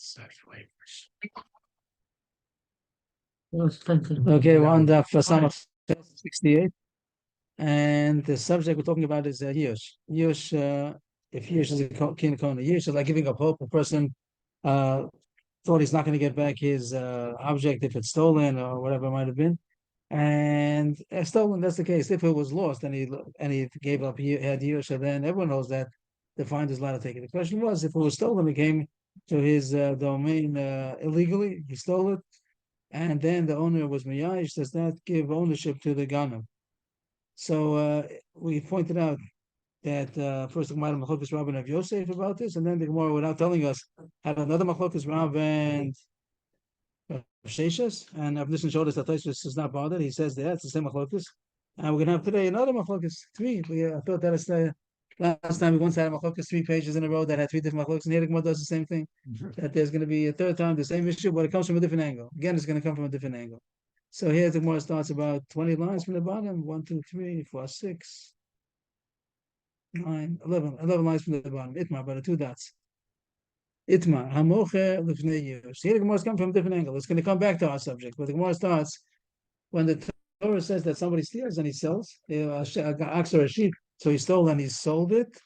Okay, we're on the Samach 68, and the subject we're talking about is Yush. Yush, if Yush is a kinakona, Yush is like giving up hope. A person thought he's not going to get back his object if it's stolen or whatever it might have been, and if stolen, that's the case. If it was lost and he gave up, he had Yush, then everyone knows that the finder is allowed to take it. The question was if it was stolen, it came to his domain illegally. He stole it and then the owner was miyash, does that give ownership to the ganim? So we pointed out that first the Gemara Machlokas Rav and Rav Yosef about this, and then the Gemara, without telling us, had another Machlokas Rav and Sheshes, and Rav Nissan showed us that Tosfos is not bothered. He says that it's the same Machlokas, and we're gonna have today another Machlokas, three. I thought that is the last time we once had a Machlokas 3 pages in a row that had 3 different Machlokas, and here the Gemara does the same thing. That there's going to be a third time the same issue, but it comes from a different angle. Again, it's going to come from a different angle. So here the Gemara starts about 20 lines from the bottom. 1, 2, 3, 4, 6, 9, 11 lines from the bottom. Itmar, by the 2 dots. Itmar, hamoche lifnei yush. Here the Gemara is coming from a different angle. It's going to come back to our subject, but the Gemara starts when the Torah says that somebody steals and he sells an ox or a sheep. So he stole and he sold it.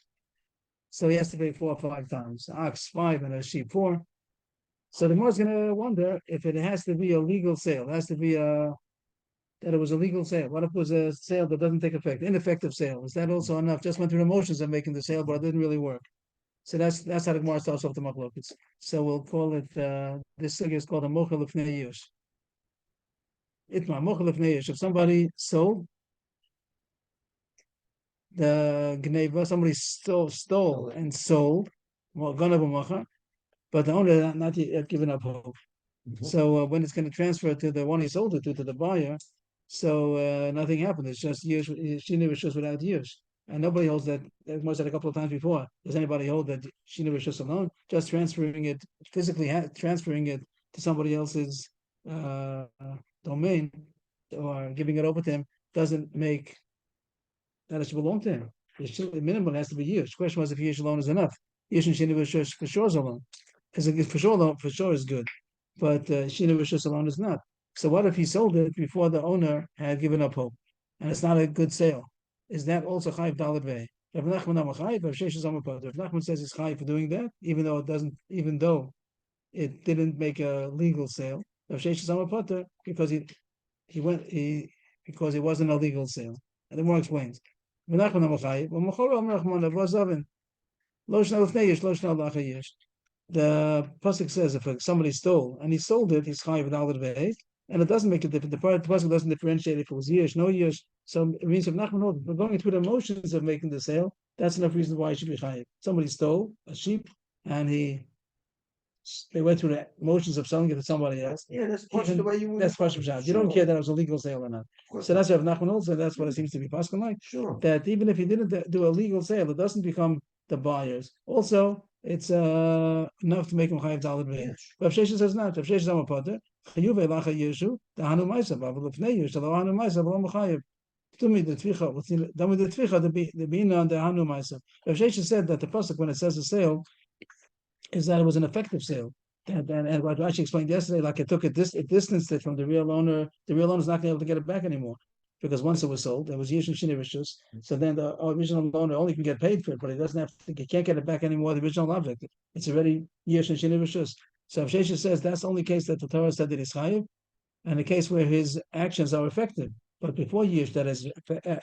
So he has to pay 4 or 5 times. Ox 5 and a sheep 4. So the Gemara is going to wonder if it has to be a legal sale. It has to be that it was a legal sale. What if it was a sale that doesn't take effect? Ineffective sale. Is that also enough? Just went through the motions of making the sale, but it didn't really work. So that's how the Gemara starts off the Machlokas. So we'll call it, this sugya is called a mochel lifnei yush. Itma, mochel lifnei yush. If somebody sold the gneva, somebody stole and sold, well, ganav mocha, but the owner not yet given up hope. So when it's going to transfer to the one he sold it to the buyer, so nothing happened. It's just years. She knew just without years, and nobody holds that. As I said a couple of times before, does anybody hold that she knew just alone? Just transferring it physically, transferring it to somebody else's domain or giving it over to him doesn't make that it should belong to him. The minimum has to be years. The question was if years alone is enough. Years and she knew for sure is alone. For sure is good, but Shina Rishus alone is not. So what if he sold it before the owner had given up hope, and it's not a good sale? Is that also Chayiv Dalet Vei? Rav Nachman says he's Chayiv for doing that, even though it didn't make a legal sale. Rav Sheshes Amar Potter because because it wasn't a legal sale, and the more explains. Rav Nachman the pasuk says if somebody stole and he sold it, he's chayiv without the and it doesn't make a difference. The pasuk doesn't differentiate if it was years, no years. So it means if Nachman, we're going through the motions of making the sale, that's enough reason why he should be chayiv. Somebody stole a sheep and they went through the motions of selling it to somebody else. Yeah, that's the way you. That's partial shot. You don't care that it was a legal sale or not. So that's what Nachman holds, and that's what it seems to be pasuk like. Sure. That even if he didn't do a legal sale, it doesn't become the buyers. Also, it's enough to make him chayiv daled b'yeh. Rav Sheshes says not. Rav Sheshes Amar Potter chayuv elacha yeshu dahanu ma'isa b'avul lefnei yesh lo hanu ma'isa v'lo mechayiv. Dami the tvicha the bina and the hanu ma'isa. Rav Sheshes said that the pasuk when it says a sale is that it was an effective sale. And what Rashi explained yesterday, like it distanced it from the real owner. The real owner is not going to be able to get it back anymore. Because once it was sold, it was Yish and Shini Rishus. So then the original owner only can get paid for it, but he can't get it back anymore, the original object. It's already Yish and Shini Rishus. So Shesha says that's the only case that the Torah said that he's chayiv, and a case where his actions are effective. But before Yish, that his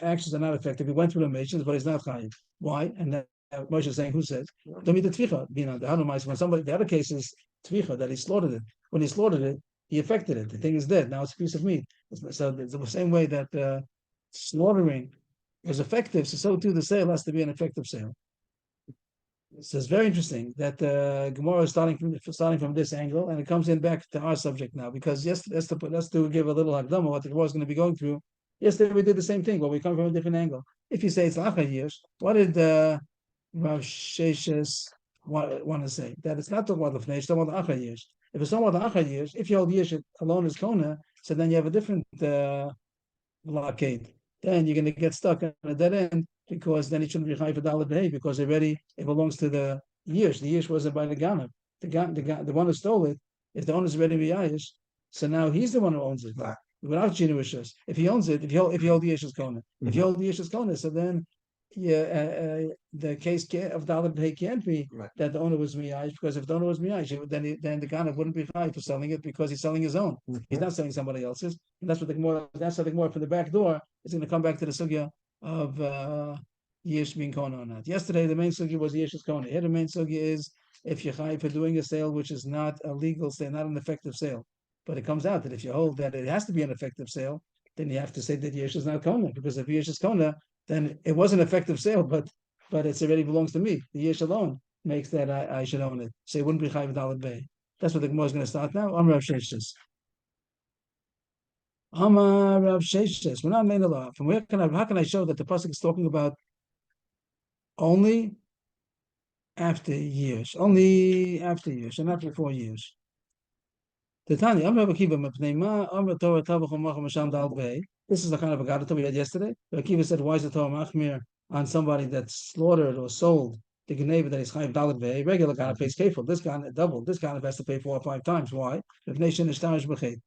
actions are not effective. He went through the nations, but he's not chayiv. Why? And then Moshe is saying, who says? Don't be the tvicha. When somebody, the other case is tvicha, that he slaughtered it. When he slaughtered it, he affected it. The thing is dead. Now it's a piece of meat. So it's the same way that slaughtering is effective, so too the sale has to be an effective sale. So it's very interesting that Gemara is starting from this angle, and it comes in back to our subject now. Because let's give a little hakdama what the Gemara is going to be going through. Yesterday we did the same thing, but we come from a different angle. If you say it's lacha years, what did Rav Sheshes want to say? That it's not talking about the fnei, it's talking about the acha years. If it's talking about the acha years, if you hold years alone as kona, so then you have a different blockade. Then you're going to get stuck at a dead end because then it shouldn't be chayiv for daled b'hei because already it belongs to the years. The years wasn't by the ganim. the one who stole it, if the owner's already miyayish, so now he's the one who owns it. Right. Without Gina Rishus. If he owns it, if you hold the Yeshus Kona, if you hold the Yeshus Kona, so then the case of Dalit Pay can't be that the owner was miyayish, because if the owner was miyayish, then the Ganav wouldn't be high for selling it because he's selling his own. He's not selling somebody else's, and that's what that's how the more from the back door is going to come back to the sugya of Yesh being Kona or not. Yesterday the main sugya was Yeshus Kona. Here the main sugya is if you're high for doing a sale which is not a legal sale, not an effective sale. But it comes out that if you hold that it has to be an effective sale, then you have to say that Yesh is not Kona, because if Yesh is Kona, then it was an effective sale, but it already belongs to me. The Yesh alone makes that I should own it. So it wouldn't be Chayv Dalet Bay. That's what the Gemara is going to start now. Rav Sheshes. Rav Sheshes. We're not main law. From where how can I show that the pasuk is talking about only after years, only after years, and not before years? This is the kind of a gadata we had yesterday. Akiva said, why is the Torah machmir on somebody that's slaughtered or sold the geneva that is chayiv dalet vei? Regular kind of pays kefil. This kind of double. This kind of has to pay 4 or 5 times. Why? If nation ishtarish b'chet.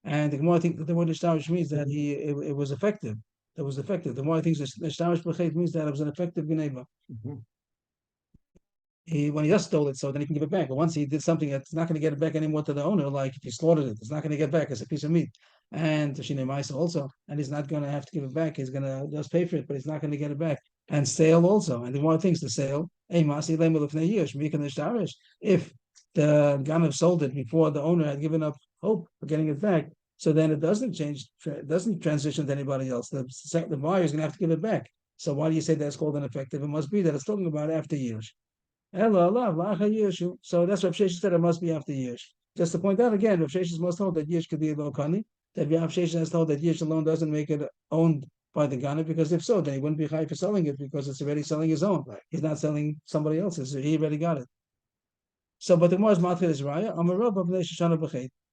And the Gemara thinks that the word ishtarish means that it was effective. It was effective. The Gemara thinks ishtarish b'chet means that it was an effective geneva. When he just stole it, so then he can give it back. But once he did something that's not going to get it back anymore to the owner, like if he slaughtered it, it's not going to get back as a piece of meat. And Shine Maisa also, and he's not going to have to give it back. He's going to just pay for it, but he's not going to get it back. And sale also. And the more things to sale, if the Ganav sold it before the owner had given up hope for getting it back, so then it doesn't change, it doesn't transition to anybody else. The buyer is going to have to give it back. So why do you say that's called ineffective? It must be that it's talking about after years. So that's what Rav Sheshes said. It must be after years. Just to point out again, Rav Sheshes must hold that years could be a low kani. That Rav Sheshes has told that years alone doesn't make it owned by the Ganav, because if so, then he wouldn't be high for selling it because it's already selling his own. Right. He's not selling somebody else's. So he already got it. So, but the Gemara's matchil is raya.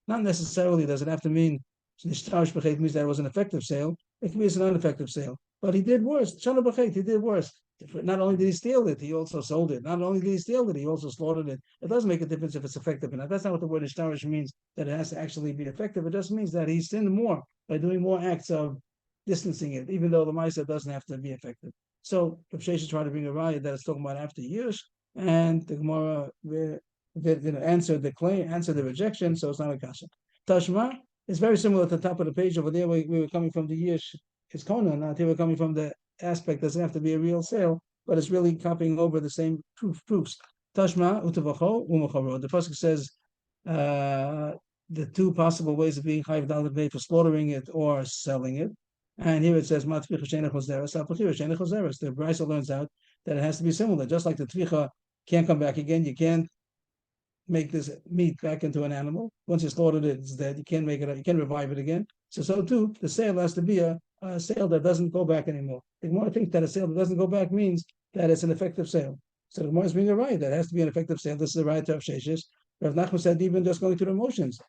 Not necessarily does it have to mean nishtarish b'chet means that it was an effective sale. It can be an ineffective sale. But he did worse. Shana b'chet, he did worse. Not only did he steal it, he also sold it. Not only did he steal it, he also slaughtered it. It doesn't make a difference if it's effective or not. That's not what the word ishtarish means, that it has to actually be effective. It just means that he sinned more by doing more acts of distancing it, even though the Maisa doesn't have to be effective. So Rav Sheshes tried to bring a raya that it's talking about after years, and the Gemara answered the claim, answered the rejection, so it's not a kasha. Tashma is very similar to the top of the page over there. We were coming from the years is Kona, not here we're coming from the aspect doesn't have to be a real sale, but it's really copying over the same proofs. Tashma utavacho umacharo. The pasuk says the 2 possible ways of being chayiv dalet for slaughtering it or selling it, and here it says matvicha shenech chozeres, apachira shenech chozeres. The Brisa learns out that it has to be similar, just like the tvicha can't come back again. You can't make this meat back into an animal. Once you slaughtered it, it's dead. You can't make it. You can't revive it again. So too, the sale has to be a sale that doesn't go back anymore. The Gemara thinks that a sale that doesn't go back means that it's an effective sale. So the Gemara is being a right. That has to be an effective sale. This is the right of Sheshes. Rav Nachman said even just going through the motions.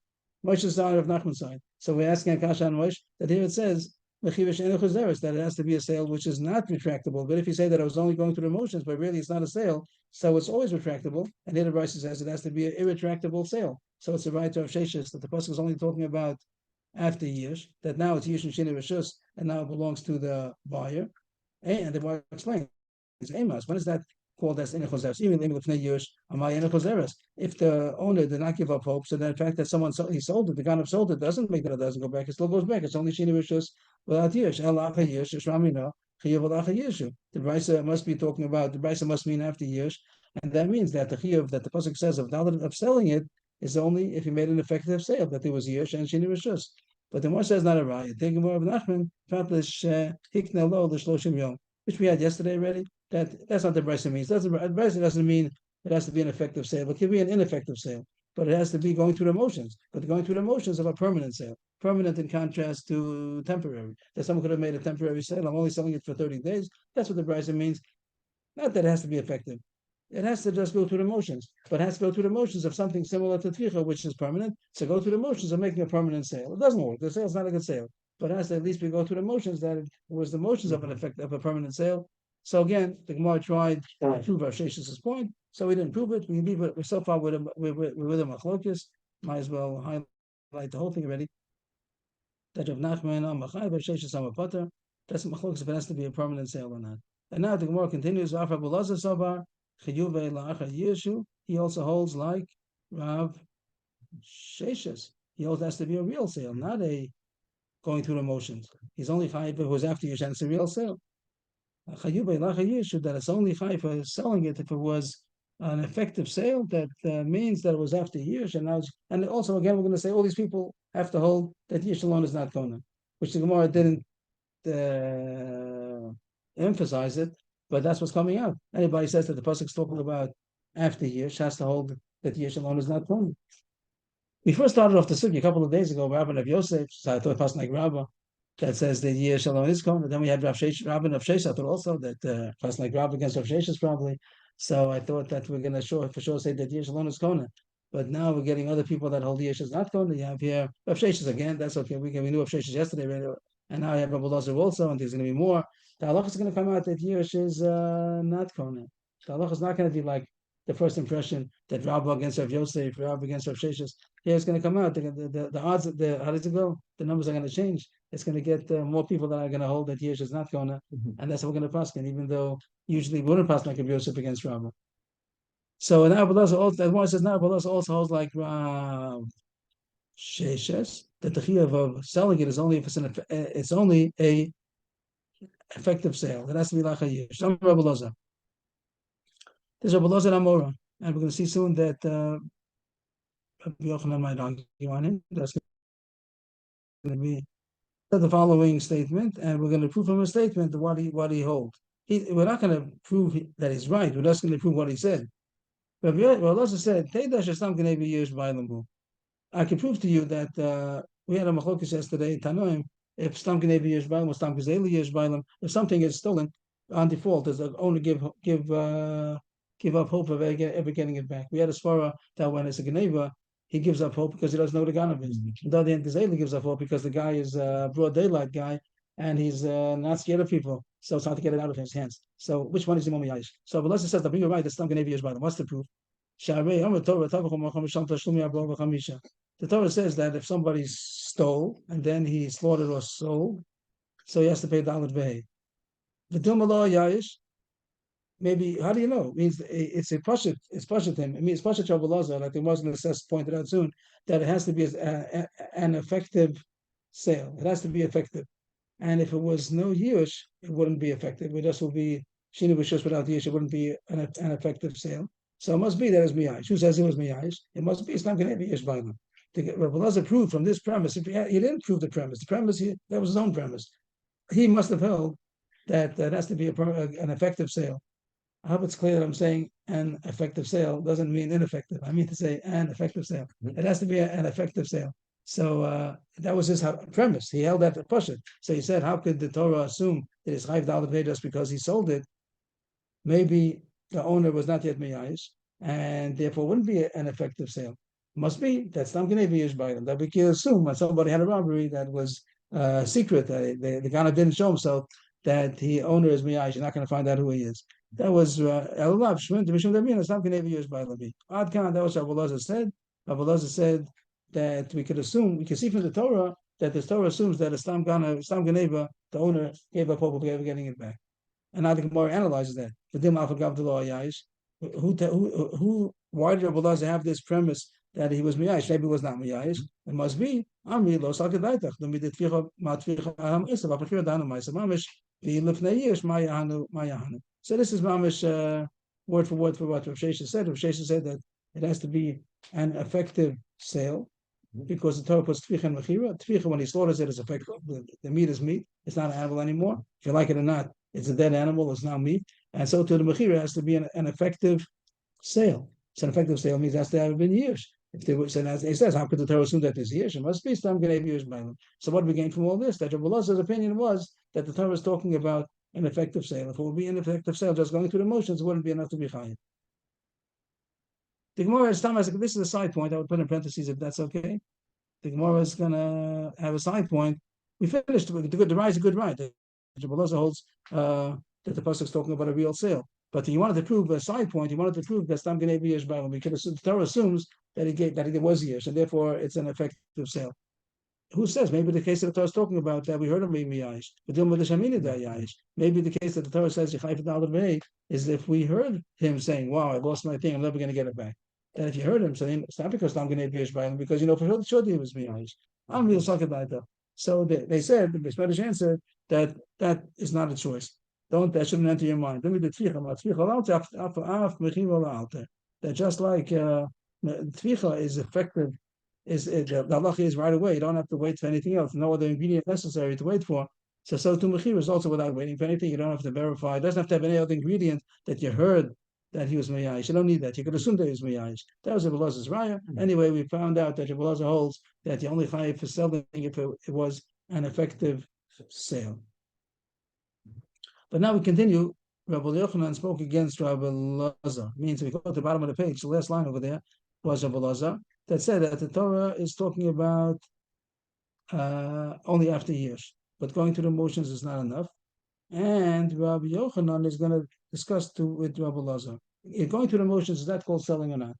Moshe's side, Rav Nachman's side. So we're asking Akasha and Moshe that here it says that it has to be a sale which is not retractable. But if you say that I was only going through the motions, but really it's not a sale, so it's always retractable. And here the Brisa says it has to be an irretractable sale. So it's a right of Sheshes that the pasuk is only talking about after years, that now it's Yesh and Shini Rishus, and now it belongs to the buyer. And the buyer explains, Amos, when is that called as Enechozeres? Even if years, if the owner did not give up hope, so the fact that he sold it, the Ganav sold it, doesn't make that it doesn't go back. It still goes back. It's only Shini Rishus without years. The Brisa must be talking about, the Brisa must mean after years, and that means that the Chiyuv that the pasuk says of selling it is only if he made an effective sale, that there was years and Shini Rishus. But the Gemara says not a raya. Take more of Nachman, which we had yesterday already. That's not the Brisa means. The Brisa doesn't mean it has to be an effective sale. It can be an ineffective sale, but it has to be going through the motions. But going through the motions of a permanent sale. Permanent in contrast to temporary. That someone could have made a temporary sale. I'm only selling it for 30 days. That's what the Brisa means. Not that it has to be effective. It has to just go through the motions, but it has to go through the motions of something similar to tvicha, which is permanent. So go through the motions of making a permanent sale. It doesn't work. The sale is not a good sale, but it has to at least go through the motions that it was the motions of an effect of a permanent sale. So again, the Gemara tried to prove Rav Shesh's point, so we didn't prove it. We leave it. We're so far with him. We're with him machlokes. Might as well highlight the whole thing already. That Rav Nachman Machai Rav Shesh's Amapater. That's machlokes if it has to be a permanent sale or not. And now the Gemara continues. Rav Abulazar Sabar Chiyuve La'achar Yeshu. He also holds like Rav Shesh's. He holds has to be a real sale, not a going through the motions. He's only chayiv if it was after Yesh and it's a real sale. That it's only chayiv for selling it if it was an effective sale. That means that it was after Yesh, and also again we're going to say all these people have to hold that Yesh alone is not kona, which the Gemara didn't emphasize it, but that's what's coming out. Anybody says that the pasuk is talking about after Yesh has to hold that Yesh alone is not kona. We first started off the sugi a couple of days ago, Rabbi of Yosef, so I thought it was like Rabbi, that says that Yesh alone is kona. Then we had Rabbi of Sheish, I thought also that was like Rabbi against Rav Sheish probably. So I thought that we're going to for sure say that Yesh alone is kona. But now we're getting other people that hold Yesh is not kona. You have here Rav Sheish again, that's okay. We knew Rav Sheish yesterday, right? And now you have Rabbi Lazar also, and there's going to be more. The halach is going to come out that Yesh is not kona. The halach is not going to be like the first impression that Rabbi against Rav Yosef, Rabbi against Rav Sheish. Here it's going to come out. The odds, how does it go? The numbers are going to change. It's going to get more people that are going to hold that Yesh is not kona, and that's what we're going to paskin, even though usually we wouldn't paskin like Rav Yosef against Rabbi. So now the one says now also holds like Rav Sheish, that the chiyuv of selling it is only if it's only a effective sale. It has to be like a Yesh. There's Rabbi Lazar Amora, and we're going to see soon that Yochanan might argue on him. That's going to be the following statement, and we're going to prove from a statement what he holds. We're not going to prove that he's right. We're just going to prove what he said. But Lazar said, I can prove to you that we had a machlokas yesterday, Tanoim, if Stam Gnevi Yesh Bailam or Stam Gazeli Yesh Bailam, if something is stolen, on default, does the owner give up hope of ever getting it back? We had a svara that when it's a Gneva, he gives up hope because he doesn't know the Ganav is. On the other hand, Gazeli gives up hope because the guy is a broad daylight guy and he's not scared of people, so it's hard to get it out of his hands. So which one is the Momi Yash? So Belasa says that you're right, that Stam Gnevi Yesh Bailam. What's the proof? The Torah says that if somebody stole and then he slaughtered or sold, so he has to pay Dalit Vehe. V'dumalo Yayish, maybe, how do you know? It means it's a Pashut, it's Pashut him. It means Pashut Shabbalazar, like the Muslim assess pointed out soon, that it has to be an effective sale. It has to be effective. And if it was no Yush, it wouldn't be effective. It just will be Shinu B'Shush without Yush, it wouldn't be an effective sale. So it must be that it's Miyash. Who says it was Miyash? It must be Islam can be Yesh Bailam. Rabbi Lazar proved from this premise. He didn't prove the premise. The premise, that was his own premise. He must have held that has to be an effective sale. I hope it's clear that I'm saying an effective sale doesn't mean ineffective. I mean to say an effective sale. It has to be an effective sale. So that was his premise. He held that to push it. So he said, how could the Torah assume that it's Chayv Dal just because he sold it? Maybe the owner was not yet Miyayish, and therefore wouldn't be an effective sale. Must be that Stam Gnevi Yesh by them. That we can assume when somebody had a robbery that was secret, the Ghana didn't show himself, that the owner is Miyayish. You're not going to find out who he is. That was Elulav Shmim Mishum Davina Stam Gnevi Yesh by them. Ad Khan, that was what Abulazar said. Abulazar said that we could see from the Torah that the Torah assumes that a Stam Geneva, the owner gave up hope of ever getting it back. And now the Gemara analyzes that. Why did Rabbi Lazar have this premise that he was Miyayish? Maybe he was not Miyayish. It must be. So this is Mamish word for word for what Rav Shesha said. Rav Shesha said that it has to be an effective sale because the Torah puts Tvicha and Mechira. Tvicha, when he slaughters it, is effective. The meat is meat. It's not an animal anymore. If you like it or not, it's a dead animal. It's now meat. And so to the Mechira has to be an effective sale. So an effective sale means it has to have been years. If they were, as he says, how could the Torah assume that there's years? It must be some years by them. So what do we gain from all this? That Rabbi Lazar's opinion was that the Torah is talking about an effective sale. If it would be an effective sale, just going through the motions, it wouldn't be enough to be chayiv. The Gemara is this is a side point. I would put in parentheses if that's okay. The Gemara is going to have a side point. We finished. The rise is a good right. Rabbi Lazar holds that the pasuk is talking about a real sale. But he wanted to prove a side point. He wanted to prove that Stam Genei Yesh Bailam, because the Torah assumes that it was Yesh, and therefore it's an effective sale. Who says? Maybe the case that the Torah is talking about that we heard him being Miyayish, but maybe the case that the Torah says is if we heard him saying, "Wow, I lost my thing, I'm never going to get it back." Then if you heard him saying, it's not because I'm going to be Yesh, because for sure he was Miyayish. I'm real talking about that. So they said, the Spanish answer, that is not a choice. That shouldn't enter your mind. Let me do tvicha. That just like tvicha is effective, the halacha is right away. You don't have to wait for anything else. No other ingredient necessary to wait for. So to mechira is also without waiting for anything. You don't have to verify. It doesn't have to have any other ingredient that you heard that he was Miyayish. You don't need that. You could assume that he was Miyayish. That was Rebbe Elazar's raya. Anyway, we found out that Rebbe Elazar holds that you only chayiv for selling if it was an effective sale. But now we continue. Rabbi Yochanan spoke against Rabbi Elazar. Means if we go to the bottom of the page, the last line over there was Rabbi Elazar that said that the Torah is talking about only after years, but going through the motions is not enough. And Rabbi Yochanan is going to discuss with Rabbi Elazar. Going through the motions, is that called selling or not?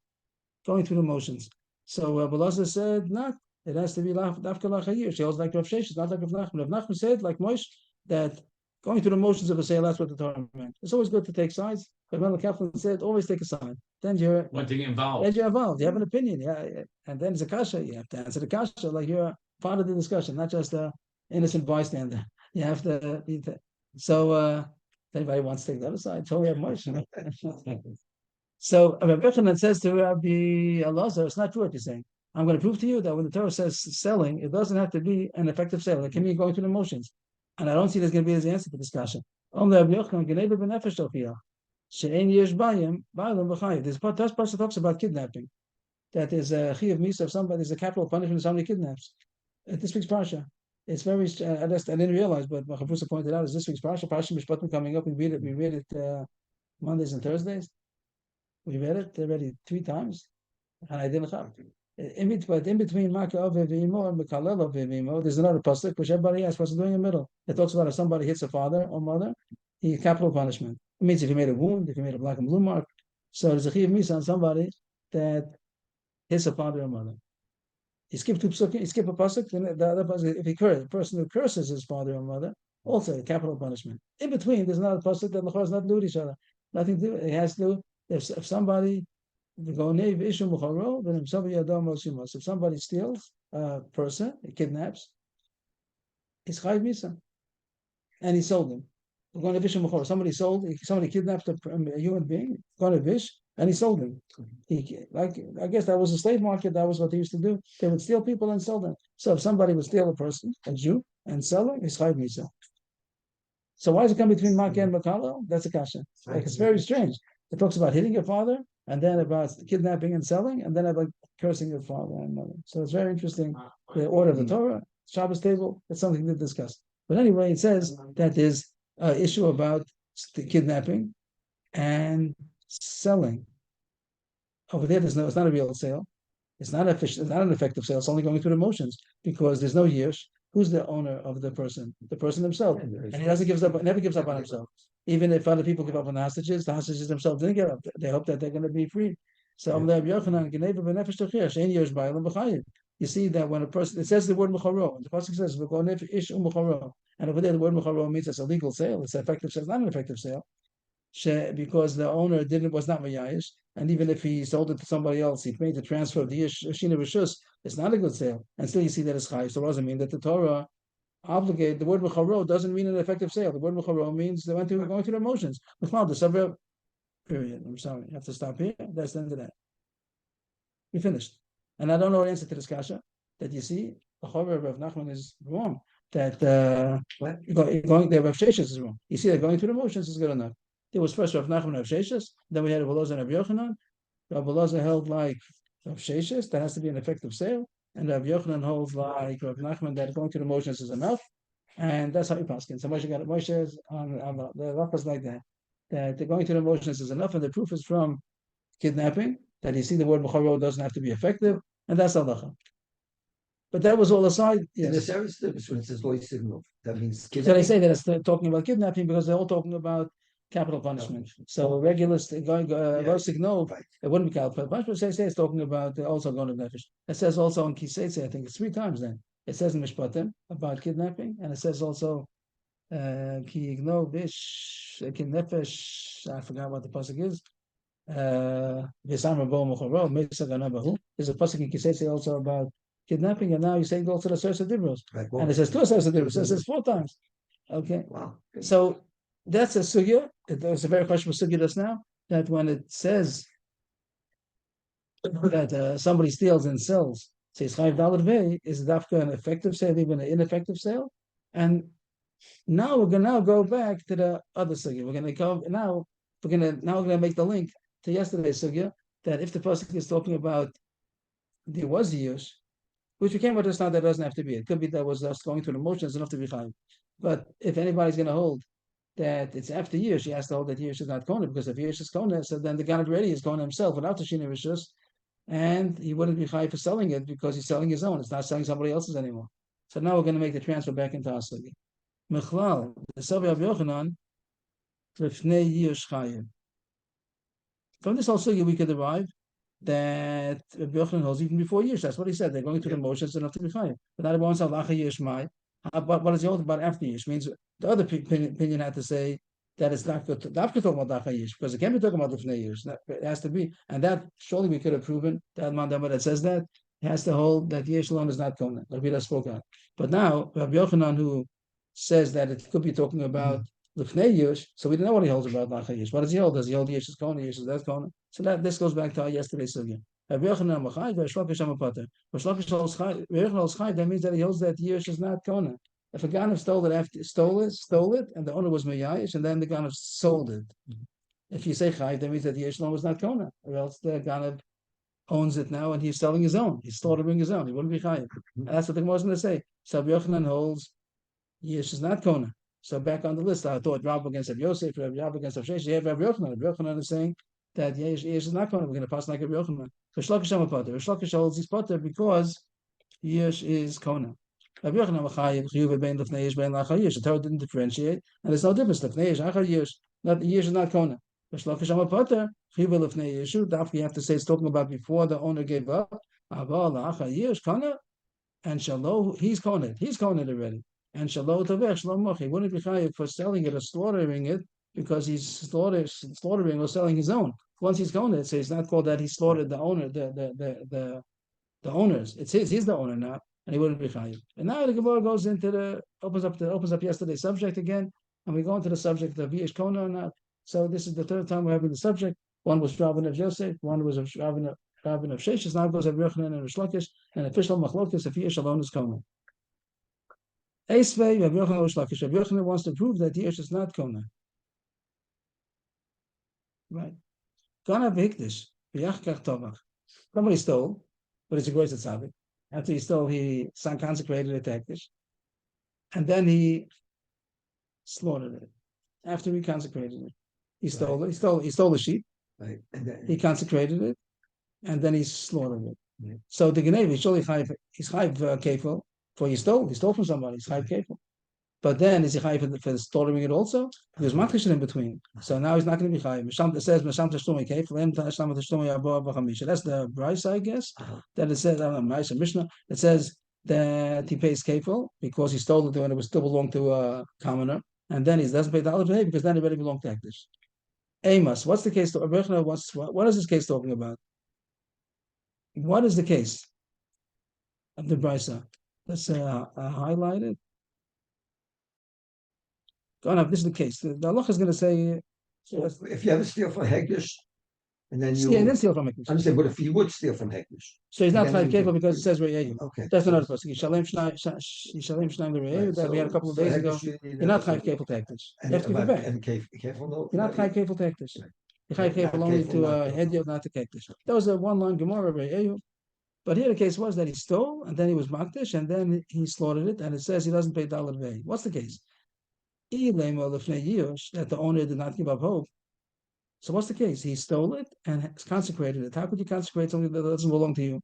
Going through the motions. So Rabbi Elazar said, not. It has to be dafka lachayir. She holds like Rav Sheshes, not like Rav Nachman. Rav Nachman said, like Moshe, that going through the motions of a sale, that's what the Torah meant. It's always good to take sides. But Mel Kaplan said, always take a side. Then you're involved. Then you're involved. You have an opinion. Yeah. And then it's a kasha. You have to answer the kasha like you're part of the discussion, not just an innocent bystander. You have to. So if anybody wants to take the other side, totally have much. So Rabbi Yochanan says to Rabbi Elazar, it's not true what you're saying. I'm going to prove to you that when the Torah says selling, it doesn't have to be an effective sale. It can be going through the motions. And I don't see there's going to be his answer to this discussion. This part talks about kidnapping. That is a chiyuv misa of somebody, is a capital punishment if somebody kidnaps. This week's parsha. It's very. I didn't realize, but Chavusa pointed out is this week's parsha Mishpatim coming up. We read it Mondays and Thursdays. We read it already 3 times, and I didn't have. But in between Maka of Vimo and Mekalel of Vimo, there's another pasuk which everybody has what's doing in the middle. It talks about if somebody hits a father or mother, he capital punishment. It means if he made a wound, if he made a black and blue mark. So there's a chiyuv misa on somebody that hits a father or mother. You skip 2 psukim, you skip a pasuk, then the other pasuk, if he curses, the person who curses his father or mother, also a capital punishment. In between, there's another pasuk that has nothing to do with each other. Nothing to do. It has to do if somebody if somebody steals a person, he kidnaps, it's chayiv misa, and he sold him. Somebody kidnapped a human being, and he sold him. I guess that was a slave market. That was what they used to do. They would steal people and sell them. So if somebody would steal a person, a Jew, and sell him, it's chayiv misa. So why does it come between Makkah and Makalo? That's a kasha. It's very strange. It talks about hitting your father, and then about kidnapping and selling, and then about cursing your father and mother. So it's very interesting. The order of the Torah, Shabbos table, it's something to discuss. But anyway, it says that there's an issue about the kidnapping and selling. Over there, it's not a real sale. It's not an effective sale. It's only going through the motions because there's no yish. Who's the owner of the person? The person himself, and he never gives up on himself. Even if other people give up on the hostages themselves didn't give up. They hope that they're going to be free. So you see that when a person, it says the word mecharo, and the pasuk says and over there the word mecharo means it's a legal sale. It's an effective sale. It's not an effective sale because the owner was not mayayish, and even if he sold it to somebody else, he made the transfer of the shina rishus. It's not a good sale, and still you see that it's chayiv. So it doesn't mean that the Torah obligate. The word mecharo doesn't mean an effective sale. The word mecharo means they going through the motions. The suburb. Period. I'm sorry. I have to stop here. That's the end of that. We finished. And I don't know the answer to this kasha that you see. The Chaver of Rav Nachman is wrong. That going there, Rav Sheshes is wrong. You see that going through the motions is good enough. There was first Rav Nachman and Rav Sheshes. Then we had Rav Elazar and Rav Yochanan. Rav Elazar held like Rav Sheshes. That has to be an effective sale. And Rav Yochanan holds like Rav Nachman that going through the motions is enough. And that's how he paskin. So Moshe is on the Raphas like that. That the going through the motions is enough, and the proof is from kidnapping, that you see the word mecharo doesn't have to be effective, and that's halacha. But that was all aside. Yes. In the service when it says loy signal, that means kidnapping. So they say that it's talking about kidnapping because they're all talking about capital punishment. So regular going signal, it wouldn't be capital punishment. Say it's talking about also going to nefesh. It says also in Kisetze, I think it's 3 times. Then it says in Mishpatim about kidnapping, and it says also ki igno bish kidnefesh. I forgot what the pasuk is. There's a pasuk in Kisetze also about kidnapping, and now you're saying also the source of Dibros. Right. And it says 2 sources of Dibros. So it says 4 times. Okay. Wow. So that's a sugya. It's a very questionable sugya just now. That when it says that somebody steals and sells, says $5 vay, is dafka an effective sale, even an ineffective sale? And now we're gonna go back to the other sugya. We're gonna make the link to yesterday's sugya that if the pasuk is talking about there was a use, which we can't understand that doesn't have to be. It could be that was just going through the motions enough to be fine. But if anybody's going to hold that it's after years, she has to hold that years is not kona, because if years is kona, so then the guy already is kona himself without the shina rishus, and he wouldn't be high for selling it because he's selling his own. It's not selling somebody else's anymore. So now we're going to make the transfer back into Asagi. Mechlal, the Savi of Yochanan, Rifnei Yish Chayim. From this whole sugi, we could derive that Rabbi Yochanan holds even before years. That's what he said. They're going through the motions enough to be fine. But not everyone said Lacha Yesh Mai. What does he hold about after years? Means the other opinion had to say that it's not good. Not talking about Lacha Yesh, because it can't be talking about the Fnei years. It has to be, and that surely we could have proven that Mandama that says that has to hold that Yesh alone is not Kona. Like we just spoke on. But now Rabbi Yochanan, who says that it could be talking about L'fnei Yush, so we don't know what he holds about Lacha Yush. What does he hold? Does he hold Yush is Kona, Yush is that's Kona? So that this goes back to our yesterday's sugya. Rabbi Yochanan Machai, Rabbi Shlokish Amapater. Rabbi Shlokish holds Chai, Rabbi Yochanan holds Chai, that means that he holds that Yush is not Kona. If a Ganav stole it, and the owner was Mayayish, and then the Ganav sold it. If you say Chai, that means that the Yush was not Kona, or else the Ganav owns it now and he's selling his own. He's slaughtering his own. He wouldn't be Chai. And that's what the Gemara is going to say. So Rabbi Yochanan holds Yush is not Kona. So back on the list, I thought Rav against Rabbi Yosef, Rav against Rav Sheshes. You have Rabbi Yochanan. Rabbi Yochanan is saying that Yesh is not going to. We're going to pass like Rabbi Yochanan. V'shlokish amapater. V'shlokish holds his potter because Yesh is Kona. Rabbi Yochanan Machayev Chiyuv bein Lefnei Yesh bein Lachar Yesh. The Torah didn't differentiate, and there's no difference. Lefnei Yesh Achar Yesh. Not Yesh is not Kona. V'shlokish amapater Chiyuv Lefnei Yeshu. You have to say it's talking about before the owner gave up. Aval Lachar Yesh Kona, and Shalom he's Kona. He's Kona already. And Shalom Tavech Shalom Mochi wouldn't be chayiv for selling it or slaughtering it because he's slaughtering or selling his own. Once he's going, it says it's not called that he slaughtered the owner, the owners. It's he's the owner now, and he wouldn't be chayiv. And now the Gemara goes into opens up yesterday's subject again, and we go into the subject of Yesh Kona or not. So this is the third time we're having the subject. One was Rabban of Yosef, one was Rabban of Sheshes. Now it goes Rabbi Yochanan and Rish Lakish, and official machlokes if Yesh alone is Kona. Eisvei, Rabbi Yochanan wants to prove that Yesh is not Kona. Right. Kona v'hikdish, v'yachkach tovach. Somebody stole, but it's a gross tzaddik. After he stole, he consecrated it to hektish. And then he slaughtered it. After he consecrated it. He stole it. He stole the sheep. Right. And then he consecrated it. And then he slaughtered it. Right. So the Geneva, he's chayv kefil. For he stole from somebody. He's chayv kefil. But then is he chayv for slaughtering it also? There's maklishin in between. So now he's not going to be chayv. It says masham tashlumi kefil and tashlam tashlumi Bava Kamma. That's the Bryce, I guess. That it says, I don't know, Mishnah. It says that he pays kefil because he stole it when it was still belonged to a commoner, and then he doesn't pay the dollar because then it already belonged to Hektish. Amos, what's the case? What is this case talking about? What is the case of the Brisa? Let's highlight it. This is the case. The halacha is going to say. So if you ever steal from Hektish, and then you then steal from Hektish. I'm saying, but if you would steal from Hektish, so he's not chayv kefil because it says Re'eyu. Okay, that's another person. Yishalem shnayim Re'eyu that we had a couple of days ago. You're not chayv kefil to Hektish. You have to give it back. And kefil, no, you're not chayv kefil to Hektish. You're chayv kefil only to Hedyot, not to Hektish. That was a one-line Gemara Re'eyu. But here the case was that he stole, and then he was makdish, and then he slaughtered it, and it says he doesn't pay dollar vay. What's the case? That the owner did not give up hope. So what's the case? He stole it and consecrated it. How could you consecrate something that doesn't belong to you?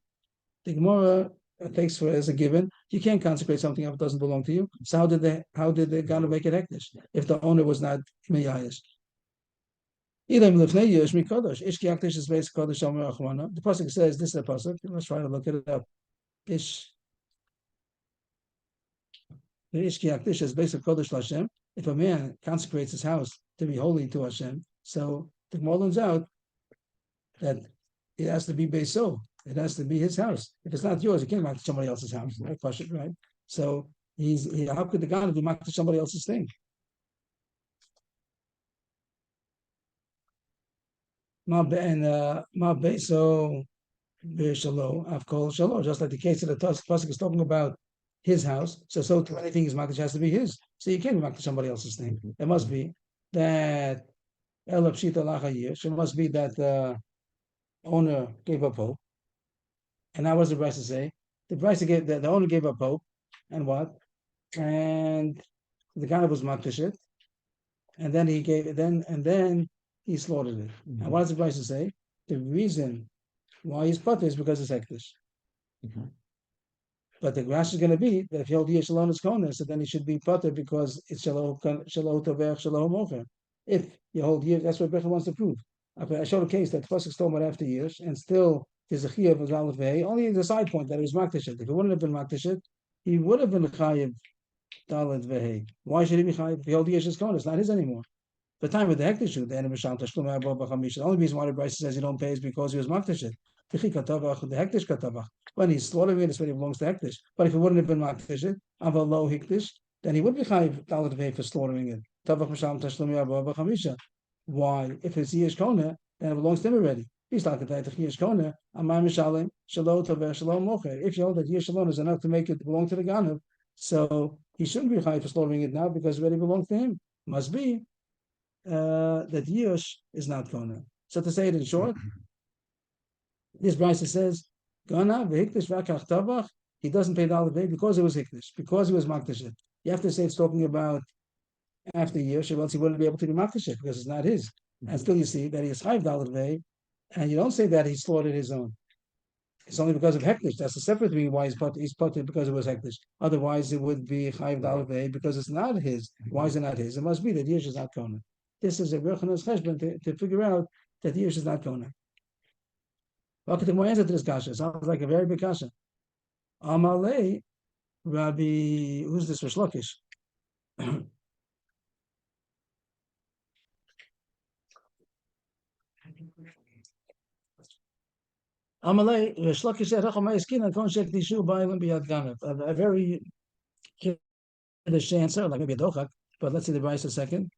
The Gemara takes for as a given. You can't consecrate something that doesn't belong to you. So how did they gonna make it hektish if the owner was not miyayish? The pasuk says this is a pasuk. Let's try to look it up. Ish ki yakdish is basic kodesh Hashem. If a man consecrates his house to be holy to Hashem, so the Gemara learns out that it has to be beso. It has to be his house. If it's not yours, you can't mark to somebody else's house, right? Right? So how could the guy be marked to somebody else's thing? Ma beso shalo afkol shalo. Just like the case of the pasuk is talking about his house. So to anything his marked has to be his. So you can't be marked to somebody else's thing. It must be that Elab Shita Lachayish. It must be that the owner gave up hope. And now what does the Bryce say? The owner gave up hope, and what? And the guy was makdashit, and then he he slaughtered it. And what does the Bryce say? The reason why he's putter is because it's hektish. But the grass is going to be that if he holds Yeshalon is kona, so then he should be putter because it's shalom tovech shalom mocher. If you hold years, that's what Bechel wants to prove. I showed a case that Pasuk stole about after years, and still there's a chiyuv of Aleph Vei. Only the side point that it was makdashit. If it wouldn't have been makdashit, he would have been chayiv Dalet Vei. Why should he be chayiv? If he held years is kona, it's not his anymore. The time with the hektish, the enemy Mishal Tashlum Bava Kamma. The only reason why the Bryce says you don't pay is because he was makdashit. The hektish katavach. When he's slaughtering it, it's when he belongs to hektish. But if it wouldn't have been makdashit, aval lo hektish, then he would be chayiv Dalet Vei for slaughtering it. Tavach Mishal Tashlum Bava Kamma. Why? If it's Yesh Kona, then it belongs to him already. He's talking about Yesh Kona, Amar Mishalim, Shalom Tover, Shalom Mocher. If you hold that Yesh Shalom is enough to make it belong to the Ganav, so he shouldn't be high for slaughtering it now because it already belongs to him. Must be that Yesh is not Kona. So to say it in short, this Brisa says, Ganav, Hikdish, Vakach Tabach, he doesn't pay the Aleph because it was Hikdish, because he was Makdashit. You have to say it's talking about after years, or else he wouldn't be able to be makdashit because it's not his. And still, you see that he is $5 and you don't say that he slaughtered his own. It's only because of hektish. That's a separate thing. Why he's put because it was hektish. Otherwise, it would be $5 because it's not his. Why is it not his? It must be that Yesh is not kona. This is a Yochannan's cheshbon to figure out that Yesh is not kona. Okay, the more answer to this kasha sounds like a very big kasha. Amalei, Rabbi, who's this Rish Lakish? Amalei, Rish Lakish said, a very Kiddush answer, like maybe a dochak, but let's see the Bryce a second.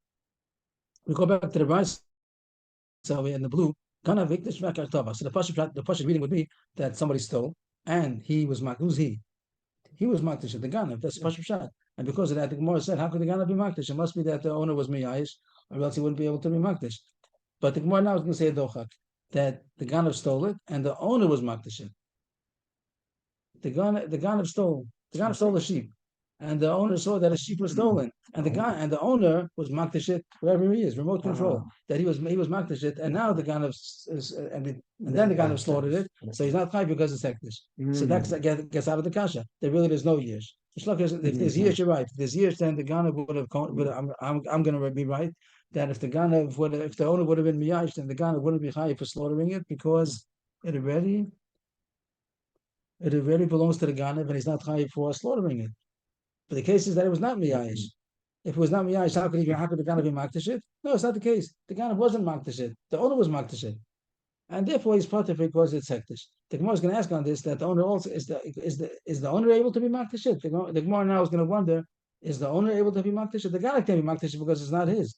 We go back to the Bryce. So in the blue, Kana Vikdish Vakar. So the Pasha reading would be that somebody stole and he was Makdish. Who's he? He was Makdish at the Ganav. That's Pasha Pshat. And because of that, the Gemara said, how could the Ganav be Makdish? It must be that the owner was Miyayish, or else he wouldn't be able to be Makdish. But the Gemara now is going to say a dochak, that the Ganav stole it and the owner was Makdish. The Ganav stole the sheep. And the owner saw that a sheep was stolen, and the owner was makdashit wherever he is, remote control. That he was makdashit, and now the Ganav and then the Ganav slaughtered it, so he's not high because it's hektish. So that gets out of the kasha. There really is no years. If there's years, you're right. If there's years, then the Ganav would have. I'm going to be right that if the owner would have been miyash, then the Ganav wouldn't be high for slaughtering it because it already belongs to the Ganav, and he's not high for slaughtering it. But the case is that it was not miyayish. If it was not miyayish, how could the Ganav be makdashit? No, it's not the case. The Ganav wasn't makdashit. The owner was makdashit, and therefore he's part of it because it's hektish. The Gemara is going to ask on this that the owner also is the owner able to be makdashit? The Gemara now is going to wonder: is the owner able to be makdashit? The Ganav can't be makdashit because it's not his.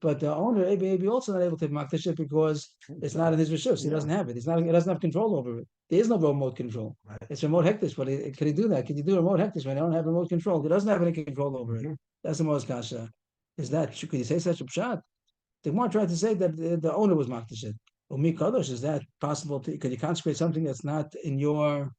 But the owner may also not able to be makdashit because it's not in his rishus. He doesn't have it. He doesn't have control over it. There is no remote control. Right. It's remote hektish, but can he do that? Can you do remote hektish when they don't have remote control? He doesn't have any control over it. That's the most kasha. Is that could you say such a pshat? The Gemara tried to say that the owner was makdashit. Umi kadosh, is that possible? Could you consecrate something that's not in your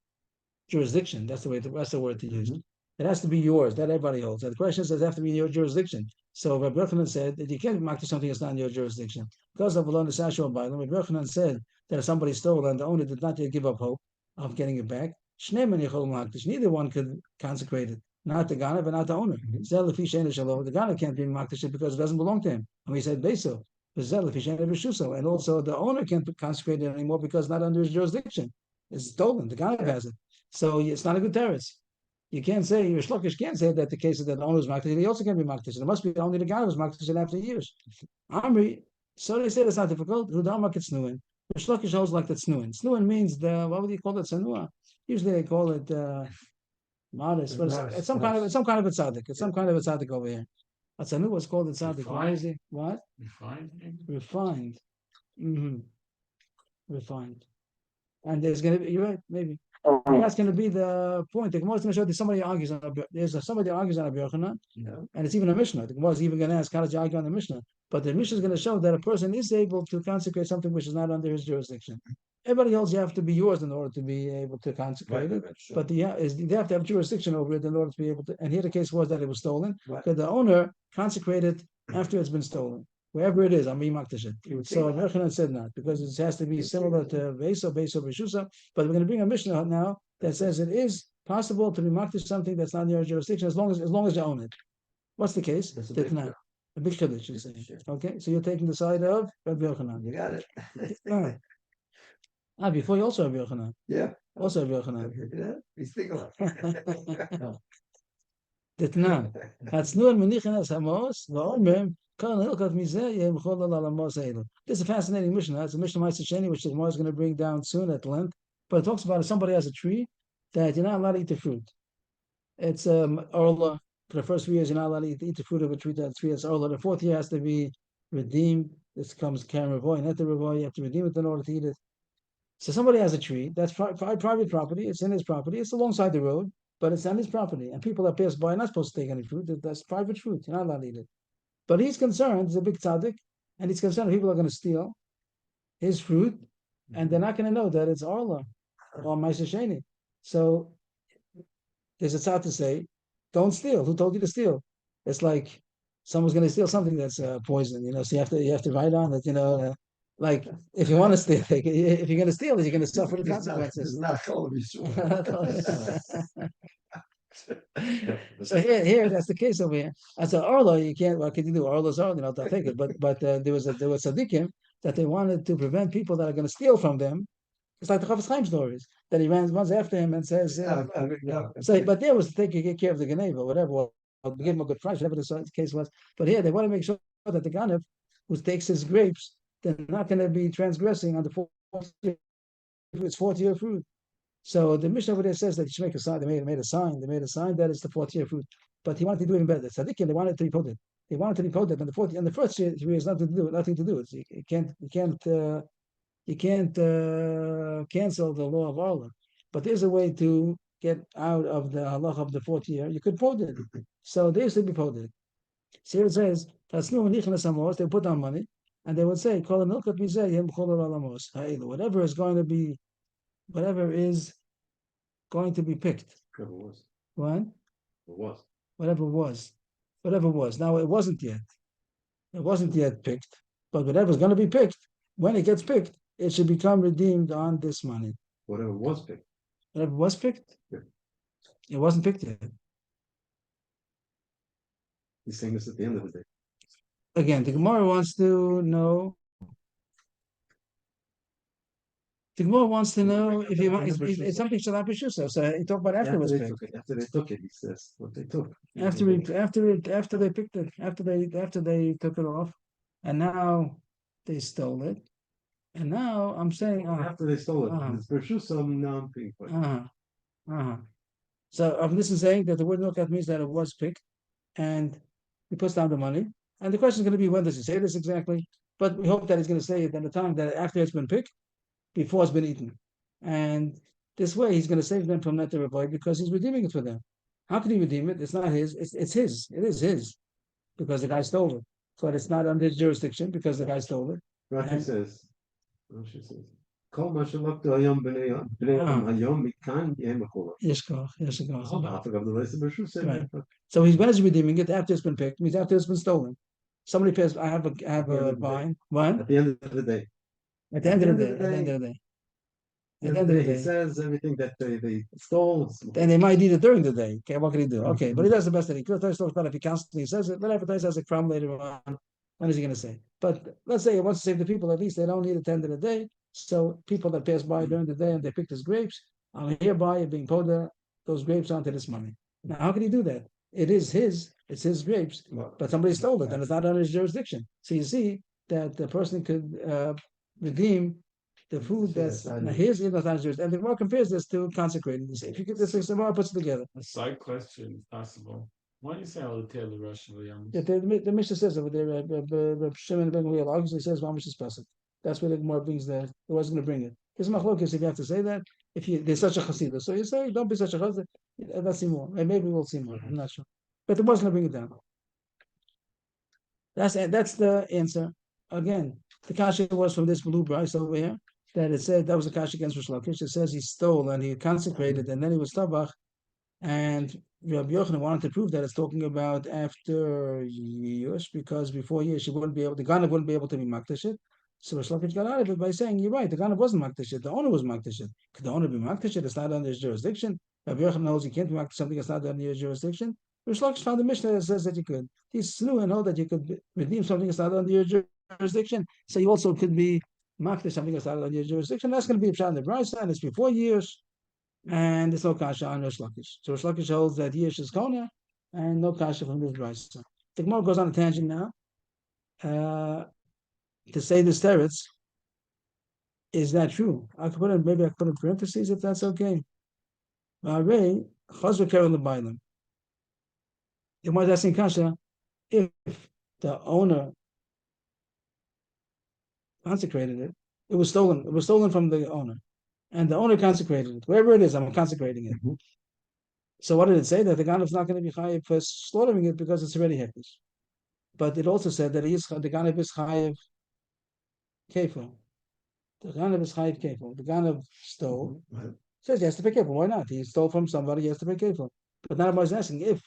jurisdiction? That's the word to use. It has to be yours. That everybody holds. And the question is, does it have to be in your jurisdiction? So Rabbi Yochanan said that you can't makdish something that's not in your jurisdiction. Because of Alon Sasho Bailam, Rabbi Yochanan said that if somebody stole and the owner did not yet give up hope of getting it back, neither one could consecrate it. Not the Ganav and not the owner. The Ganav can't be makdish because it doesn't belong to him. And we said Beso. And also the owner can't consecrate it anymore because it's not under his jurisdiction. It's stolen. The guy has it. So it's not a good terrace. You can't say, your shlokish can't say that the case of that the owner was makdish, he also can be makdish. It must be only the guy who was makdish after years. Amri, so they say it's not difficult. Hudama kitsnuin. The shlokish holds like the snuin. Snuin means what would you call it? Sanua. Usually they call it modest, but it's some kind of a tzaddik. It's some kind of a tzaddik over here. A tzanua was called a tzaddik. Why is it? What? Refined. Mm-hmm. Refined. And there's going to be, you're right, maybe. That's going to be the point. The Gemara is going to show that somebody argues on somebody argues on a Yochanan, and it's even a Mishnah. The Gemara is even going to ask, how did you argue on the Mishnah? But the Mishnah is going to show that a person is able to consecrate something which is not under his jurisdiction. Everybody else, you have to be yours in order to be able to consecrate it. But they have to have jurisdiction over it in order to be able to. And here the case was that it was stolen. Because the owner consecrated after it's been stolen. Wherever it is, so Yochanan said not, because it has to be similar to Beso, Beshusa. But we're going to bring a Mishnah now that says it is possible to be makdish something that's not in your jurisdiction as long as you own it. What's the case? That's a big chiddush, you say. Okay, so you're taking the side of Rabbi Yochanan. You got it. Before you also Rabbi Yochanan. Yeah. Also Rabbi Yochanan. He's thinking. Ditnan. Hatznuan menichin as hamos va'omrim. This is a fascinating Mishnah. It's a Mishnah Ma'aser Sheni, which the Gemara is going to bring down soon at length. But it talks about if somebody has a tree that you're not allowed to eat the fruit. It's orla. For the first 3 years, you're not allowed to eat the fruit of a tree that's orla. The 4th year has to be redeemed. This comes karen revoy, not the revoy. You have to redeem it in order to eat it. So somebody has a tree that's private property. It's in his property. It's alongside the road, but it's on his property. And people that pass by are not supposed to take any fruit. That's private fruit. You're not allowed to eat it. But he's concerned, he's a big tzaddik, and he's concerned people are going to steal his fruit, and they're not going to know that it's Arla or Ma'aser Sheni. So there's a tzad to say, don't steal. Who told you to steal? It's like someone's going to steal something that's poison, So you have to write on it, like if you want to steal, if you're going to steal it, you're going to suffer the consequences. It's not called So here that's the case over here. As an Arlo, you can't. What can you do? Arlo's Arlo, they'll take it. But there was tzaddikim that they wanted to prevent people that are going to steal from them. It's like the Chafetz Chaim stories that he runs after him and says. But there was to take care of the Geneva, whatever. Or give him a good price, whatever the case was. But here they want to make sure that the Ganev who takes his grapes, they're not going to be transgressing on the 4th year fruit. So the Mishnah over there says that you should make a sign. They made a sign. They made a sign that it's the 4th year fruit. But he wanted to do even better. Tzaddikim, they wanted to report it. They wanted to report it on the 4th. And the first year has nothing to do. You can't cancel the law of Arla. But there's a way to get out of the halach of the 4th year. You could quote it. So they used to be quoted. So here it says, they put down money, and they would say, whatever is going to be picked. What? Whatever was. Now it wasn't yet. It wasn't yet picked. But whatever's going to be picked, when it gets picked, it should become redeemed on this money. Whatever was picked. Whatever was picked? Yeah. It wasn't picked yet. He's saying this at the end of the day. Again, the Gemara wants to know. The Gemara wants to know if it's something Shalap Yishusa. So he talked about afterwards. After they took it, he says what they took. After they picked it, after they took it off, and now they stole it, and now I'm saying after they stole it, it's Bershusa. Now I'm being put. So this is saying that the word Nokat means that it was picked, and he puts down the money. And the question is going to be, when does he say this exactly? But we hope that he's going to say it at the time that after it's been picked, before it's been eaten. And this way he's going to save them from not to revoid because he's redeeming it for them. How can he redeem it? It's not his. It's his. It is his because the guy stole it. But it's not under his jurisdiction because the guy stole it. Rashi says, Kol ma shalaktu hayom b'nei hayom mikan yem b'chol. Right. So when he's redeeming it after it's been picked, means after it's been stolen. Somebody pays. I have a vine. What? At the end of the day. At the end of the day. He says everything that they stole. And they might eat it during the day. Okay, what can he do? Okay, but he does the best that he could. If he constantly says it, but advertise has a problem later on. When is he going to say? But let's say he wants to save the people, at least they don't need a tenth of the day. So people that pass by during the day and they pick his grapes, I'm hereby being poda those grapes onto this money. Now, how can he do that? It's his grapes, but somebody stole it and it's not under his jurisdiction. So you see that the person could redeem the food that's now here's in the jurisdiction. And the Gemara compares this to consecrating. If you get this, the Gemara puts it together. A side question, if possible. Why do you say all the tail of Russian Williams? Yeah, the Mishnah says over there, Shimon ben Gamliel obviously says Mamish is Pesach. That's where the Gemara brings that. It wasn't going to bring it. There's machlokes if you have to say that. If there's such a chasida, so you say don't be such a chasida. Let's see more, and maybe we'll see more. I'm not sure, but it wasn't going to bring it down. That's the answer. Again, the kasha was from this blue bryce over here that it said that was a kasha against Rish Lakish. It says he stole and he consecrated and then he was tabach, and Rabbi Yochanan wanted to prove that it's talking about after Yush, because before Yush the Ganav wouldn't be able to be Maktashit. So Rish Lakish got out of it by saying, you're right, the Ganav wasn't Maktashit, the owner was Maktashit. Could the owner be Maktashit? It's not under his jurisdiction. Rabbi Yochanan knows you can't be Maktash something that's not under your jurisdiction. Rish Lakish found the Mishnah that says that you could. He slew and held that you could redeem something that's not under your jurisdiction. So you also could be Maktash something that's not under your jurisdiction. That's going to be a shot in the Brisa, and it's before years. And there's no kasha on Rish Lakish. So Rish Lakish holds that Yish is Kona, and no kasha from this Brisa. The Gemara goes on a tangent now. To say this teretz, is that true? Maybe I could put in parentheses if that's okay. The Gemara is asking kasha, if the owner consecrated it, it was stolen. It was stolen from the owner. And the owner consecrated it. Wherever it is, I'm consecrating it. Mm-hmm. So what did it say? That the Ganav is not going to be chayiv for slaughtering it because it's already hektish. But it also said that the Ganav is chayiv kefil. The Ganav is chayiv kefil. The Ganav stole. Mm-hmm. Says he has to pay kefil. Why not? He stole from somebody, he has to pay kefil. But now everybody's asking if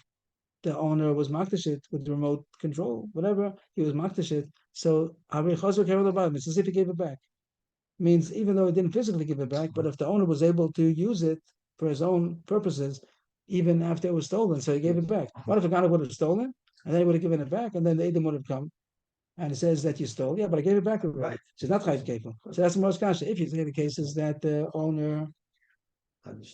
the owner was maktashit with remote control, whatever, he was maktashit. So it's as if he gave it back. Means even though he didn't physically give it back, but if the owner was able to use it for his own purposes, even after it was stolen, so he gave it back. What if a guy would have stolen and then he would have given it back, and then the Edom would have come and it says that you stole? Yeah, but I gave it back. Right. So it's not chayiv kefil. So that's the most kasha. If you say the case is that the owner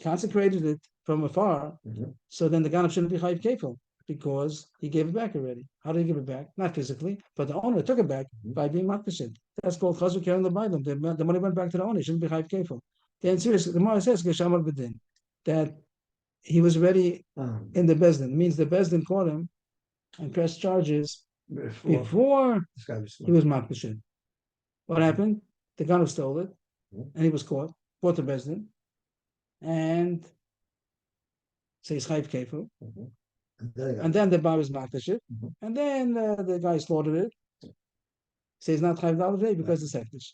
consecrated it from afar, so then the ganav shouldn't be chayiv kefil because he gave it back already. How did he give it back? Not physically, but the owner took it back by being maktashit. That's called chazuk keren l'baylam. The money went back to the owner. It shouldn't be chayiv kefil. The answer is the Gemara says geshamar b'din that he was already in the bezdin. It means the bezdin caught him and pressed charges before he was maktashit. What happened? The ganav stole it, and he was caught. Brought to bezdin, and so he's chayiv kefil. And then the bar was maktashit, and then the guy slaughtered it. So he's not chayiv dalad because it's hektish.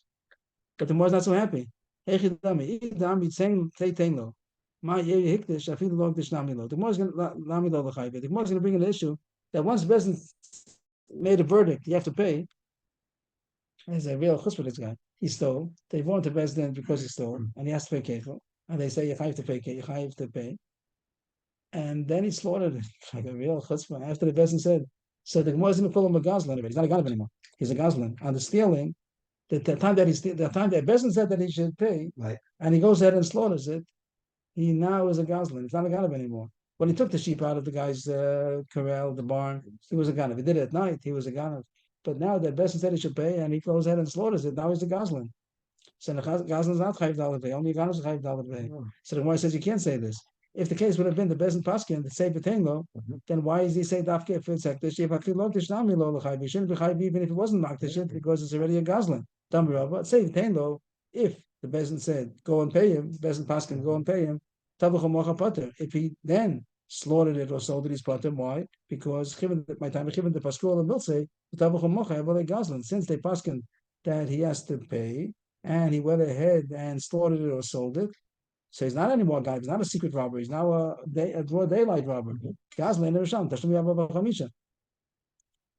But the Gemara is not so happy. The Gemara is going to bring an issue that once the Bezdin made a verdict, you have to pay. There's a real chus for this guy. He stole. They warned the Bezdin because he stole, and he has to pay kefil. And they say you have to pay. And then he slaughtered it like a real chutzpah. After the Bezdin said, so the Gemara is going to call him a gazlan. He's not a ganav anymore. He's a gazlan. On the stealing, the time that Bezdin said that he should pay, right, and he goes ahead and slaughters it, he now is a gazlan. He's not a ganav anymore. When he took the sheep out of the guy's corral, the barn, he was a ganav. He did it at night. He was a ganav. But now that Bezdin said he should pay, and he goes ahead and slaughters it, now he's a gazlan. So the gazlan is not chayiv dalad. Only a ganav is chayiv dalad. So the Gemara says you can't say this. If the case would have been the Bezdin Paskin, the say B'Teinlo, then why is he saying Dafke if it's hektish? If Akil Loktish Nami Lo L'Chayv, he shouldn't be Chayv even if it wasn't Maktish, because it's already a Gazlan. Dam Rabba, say B'Teinlo, if the Bezdin said, go and pay him, Bezdin Paskin, go and pay him, Tavucha Mocha Pater. If he then slaughtered it or sold it, he's Pater. Why? Because my time, given the Paskul will say, Tavucha Mocha, well, a Gazlan. Since they Paskin that he has to pay, and he went ahead and slaughtered it or sold it, so he's not anymore a guy. He's not a secret robber. He's now a broad daylight robber. Gazlan and Rishon. Bava Kamma.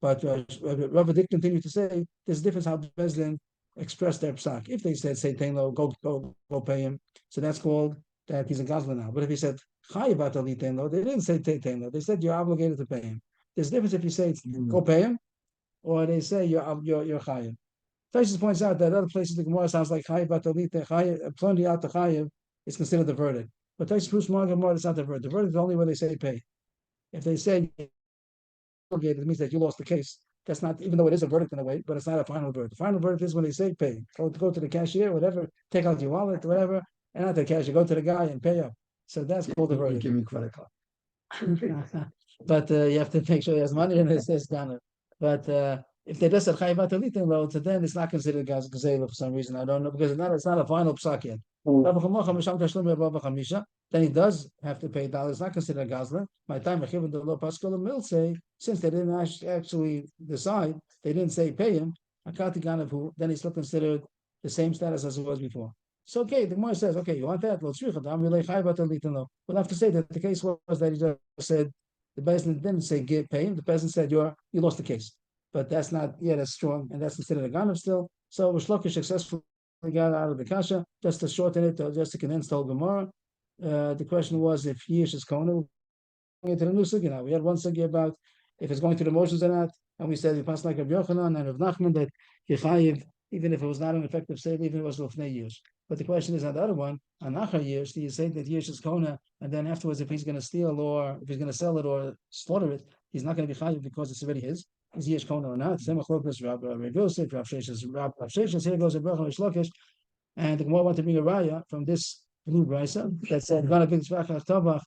But Rabbi Dick continued to say there's a difference how Bezdin expressed their psak. If they said, say Tainlo, go pay him, so that's called that he's a Gazlan now. But if he said Chayiv Atali Tainlo, they didn't say Tainlo. They said you're obligated to pay him. There's a difference if you say go pay him, or they say you're chayiv. Taisus points out that other places the Gemara sounds like chayiv batalite, chayiv plenty out the chayiv is considered the verdict. But Taisus proves more Gemara it's not the verdict. The verdict is only when they say pay. If they say it means that you lost the case. That's not, even though it is a verdict in a way, but it's not a final verdict. The final verdict is when they say pay. Go to the cashier, whatever, take out your wallet, whatever, and not the cashier, go to the guy and pay up. So that's called the verdict. Give me credit card. But you have to make sure he has money in his gunner. But if they just said chayivat elitin load, so then it's not considered gazela for some reason. I don't know, because it's not a final psak yet. Then he does have to pay dollars. It's not considered gazla. My time given the law paschal mill say, since they didn't actually decide, they didn't say pay him. Then he's still considered the same status as it was before. So okay, the Gemara says, okay, you want that? We'll have to say that the case was that he just said the peasant didn't say pay him. The peasant said you lost the case, but that's not yet as strong, and that's considered a ganav still. So Shlokish successfully got out of the kasha. Just to shorten it, just to condense the whole Gemara. The question was if Yish is kona. Into the new sugi now. We had one sugi about if it's going through the motions or not, and we said we passed like Rav Yochanan and Rav Nachman that Yechayiv, even if it was not an effective sale, even if it was Lufnei years. But the question is on the other one, on Nachar years, do you say that Yish is kona, and then afterwards, if he's going to steal or if he's going to sell it or slaughter it, he's not going to be chayiv because it's already his. Is Yish kona or not? Same achlokas Rav Yosef, Rav Sheshes. Here goes a bracha Shlokish, and the Gemara want to bring a raya from this blue brisa that said, "Gonna bring tovach."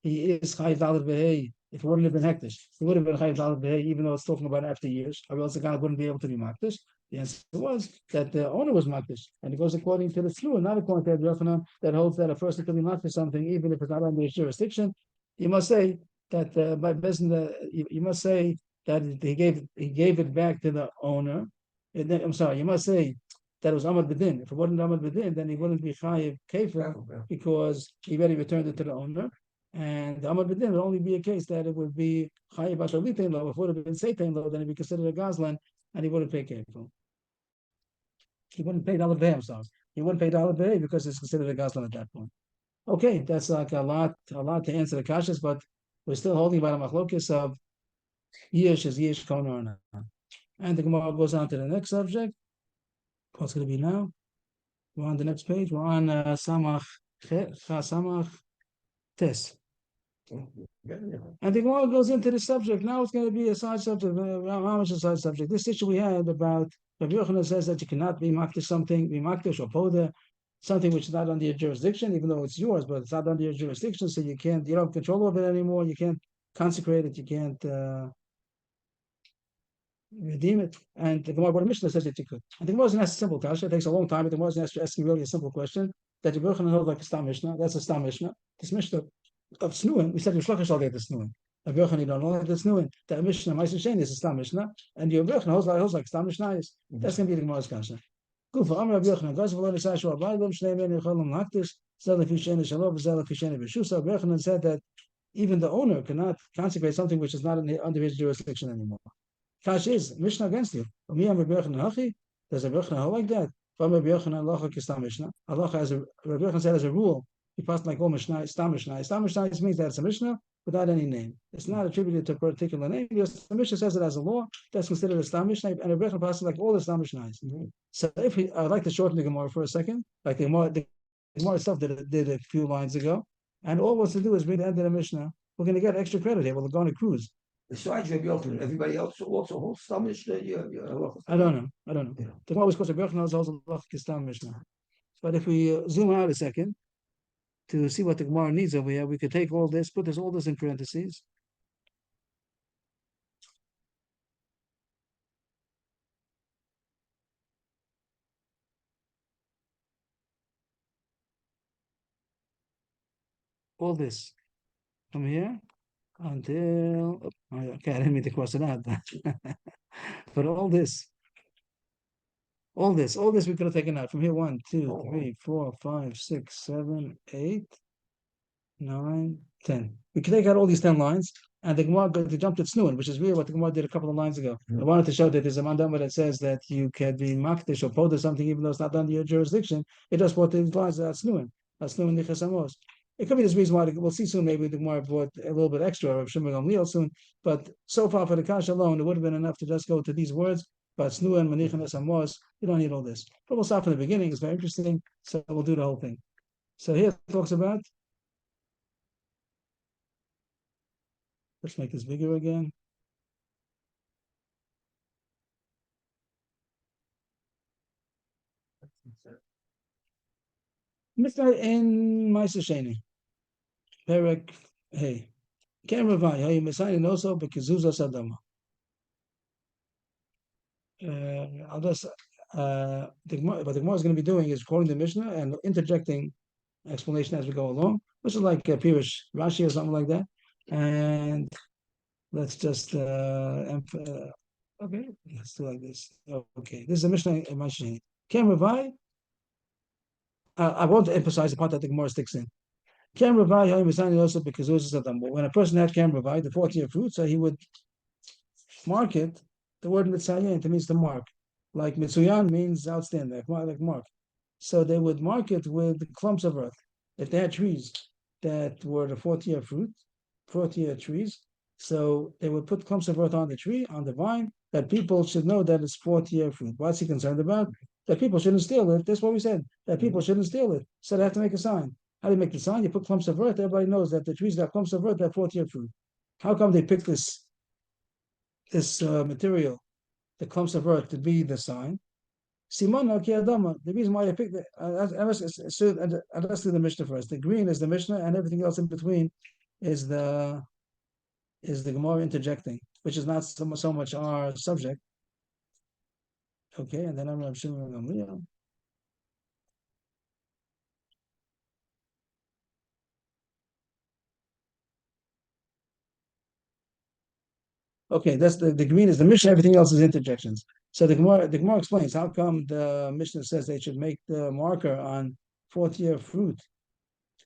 He is chayiv dalad behei. If it wouldn't have been hektish, he would have been chayiv dalad behei, even though it's talking about after years, or else the guy wouldn't be able to be makdish. The answer was that the owner was makdish, and it goes according to the tzlu, not according to the Yochanan that holds that a person can be makdish something even if it's not under his jurisdiction. You must say that by business, you must say that he gave it back to the owner. And then, I'm sorry, you must say that it was Amad B'din. If it wasn't Amad B'din, then he wouldn't be chayiv kefir because he already returned it to the owner. And the Amad B'din would only be a case that it would be chayiv b'shalitin lo. If it would have been seitain lo, then it'd be considered a gazlan, and he wouldn't pay kefir. He wouldn't pay dollar I'm sorry. He wouldn't pay dollar because it's considered a gazlan at that point. Okay, that's like a lot to answer the kashas, but we're still holding by the machlokis of yish is yish kona or not. And the Gemara goes on to the next subject. What's going to be now? We're on the next page. We're on samach tes. And the Gemara goes into the subject. Now it's going to be a side subject. How much a side subject? This issue we had about Rav Yochanan says that you cannot be makdish something, be makdish or poda, something which is not under your jurisdiction, even though it's yours, but it's not under your jurisdiction, so you don't have control over it anymore. You can't consecrate it. You can't redeem it. And the Gemara Mishnah says that you could. And the Gemara is a simple kasha. It takes a long time, but the Gemara is asking really a simple question that Rav Yochanan holds like a stam Mishnah. That's a stam Mishnah. This Mishnah of Snuin, we said Shlokish all day the Snuin. Rav Yochanan don't know the Snuin. That Mishnah, Ma'aser Shein is a stam Mishnah, and Rav Yochanan holds like stam Mishnah is. That's going to be the Gemara's kasha. Good for Amar Rav Yochanan. Guys, v'lo nisashu abayim shnei men yicholim lakdish zel lefi sheni shalom v'zel lefi sheni b'shusa. Rav Yochanan said that even the owner cannot consecrate something which is not under his jurisdiction anymore. Kash is Mishnah against you. Does Rav Yochanan hold like that? Rav Yochanan halacha kistam Mishnah. Halacha as Rav Yochanan said as a rule, he passed like all Mishnah, stam Mishnah. Stam Mishnah means that it's a Mishnah without any name. It's not attributed to a particular name. Because the Mishnah says it as a law. That's considered a stam Mishnah, and Rav Yochanan passes like all the stam Mishnahs. So I'd like to shorten the Gemara for a second, like the Gemara itself did a few lines ago, and all wants to do is bring the end of the Mishnah. We're going to get extra credit here. We're going to cruise. Besides Rabbi Yochanan, everybody else also holds stam Mishnah. I don't know. Yeah. The Gemara was called Rabbi Yochanan also halacha stam Mishnah. But if we zoom out a second to see what the Gemara needs over here, we could take all this, put all this in parentheses. All this from here until okay, I didn't mean to cross it out, but all this we could have taken out from here 1, 2, 3, 4, 5, 6, 7, 8, 9, 10. We could take out all these 10 lines, and the Gemara jumped to Tznuin, which is really what the Gemara did a couple of lines ago. I wanted to show that there's a mandama that says that you can be makdish or poda something even though it's not under your jurisdiction. It just brought these lines out Tznuin nichas amos. It could be this reason why we'll see soon. Maybe the Gemara brought a little bit extra of Shimon Gamliel soon, but so far for the Kasha alone, it would have been enough to just go to these words. But Snua and Manichan Amos, you don't need all this. But we'll start from the beginning. It's very interesting, so we'll do the whole thing. So here it talks about. Let's make this bigger again. Mishnah in Ma'aser Sheni. Perek Hey. Ken Ravai, how you Messiah also because Adama. I'll just but the Gemara is going to be doing is quoting the Mishnah and interjecting explanation as we go along, which is like Pirish Rashi or something like that. And let's just okay, let's do like this. Okay, this is a Mishnah in Ma'aser. Ken Ravai. I want to emphasize the part that the Gemara sticks in. Ken Ravai, how you Messiah also because when a person had Ken Ravai, the 40-year fruit, so he would mark it. The word mitzayin, it means to mark. Like mitzuyan means outstanding, like mark. So they would mark it with clumps of earth. If they had trees that were the 40-year fruit, 40-year trees, so they would put clumps of earth on the tree, on the vine, that people should know that it's 40-year fruit. What's he concerned about? That people shouldn't steal it. That's what we said. That people shouldn't steal it. So they have to make a sign. How do you make the sign? You put clumps of earth. Everybody knows that the trees that have clumps of earth have 40-year fruit. How come they picked this material, the clumps of earth, to be the sign? Simona ki Adama. The reason why I picked it, let's do the Mishnah first. The green is the Mishnah, and everything else in between is the Gemara interjecting, which is not so much our subject. Okay, and then I'm Rav Shimon Gamliel. Okay, that's the green is the Mishnah. Everything else is interjections. So the Gemara explains how come the Mishnah says they should make the marker on 40-year fruit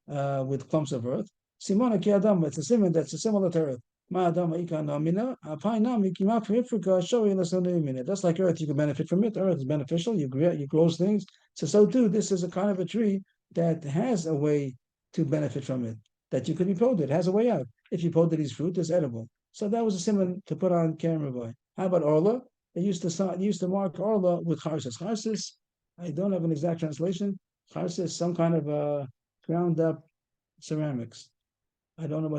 with clumps of earth. Simona ki Adam, it's a simon that's similar to earth. Ma Adam ika namina, apainami kimak hifrika showing us no. Just like earth, you can benefit from it. Earth is beneficial. You grow things. So too, this is a kind of a tree that has a way to benefit from it. That you could be poded. It has a way out. If you poded these fruit, it's edible. So that was a simon to put on Karen Boy. How about Orla? They used to mark Orla with Charsis. Charsis, I don't have an exact translation. Charsis, some kind of ground up ceramics. I don't know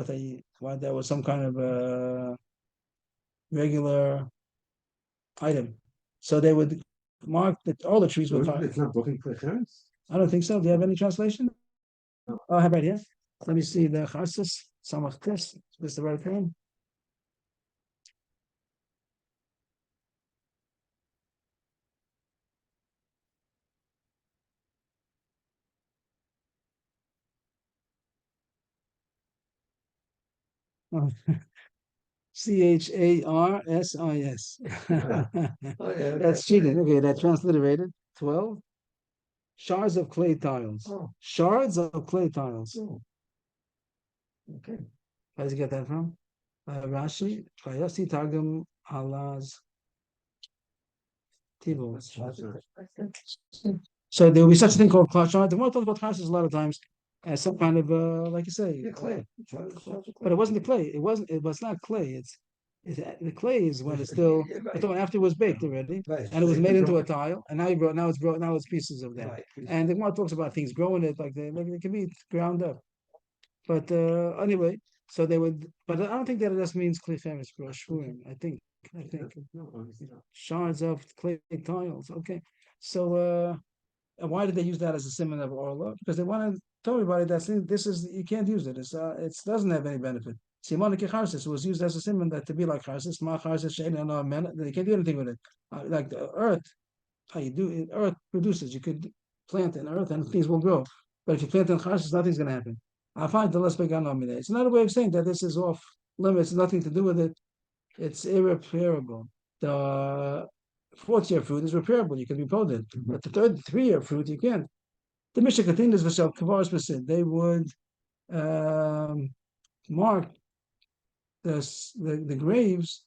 why that was some kind of regular item. So they would mark that all the trees with Charsis. It's not booking for insurance? I don't think so. Do you have any translation? No. Oh, I have right here. Let me see the Charsis. Samach Tes. Is this the right term? Charsis. Oh, yeah, That's cheating. Okay, that transliterated. 12 shards of clay tiles. Oh. Shards of clay tiles. Oh. Okay. Where did you get that from? Rashi, Vayasi Targum Allah's Tibos. So there will be such a thing called shard. The more talk about Charsis a lot of times as some kind of like you say, clay. But it wasn't the clay. It was not clay. The clay is when it's still after it was baked already, and it was made into a tile, and now it's pieces of that. Right. And the Gemara talks about things growing it like it can be ground up. But anyway, so they would. But I don't think that it just means klicheres for Ashhurim. I think shards of clay tiles. Okay, so why did they use that as a symbol of Orla? Because they want to tell everybody that this is you can't use it. It doesn't have any benefit. Simon Charsis was used as a symbol that to be like Charsis, Ma Charsis, they can't do anything with it. Like the earth, how you do it, earth produces. You could plant in earth and things will grow. But if you plant in Charsis, nothing's going to happen. I find the less big It's another way of saying that this is off limits, nothing to do with it. It's irreparable. The 4th-year fruit is repairable. You can repote it. But the 3-year fruit, you can't. The Mishnah continues with Kavaris Basid. They would mark the graves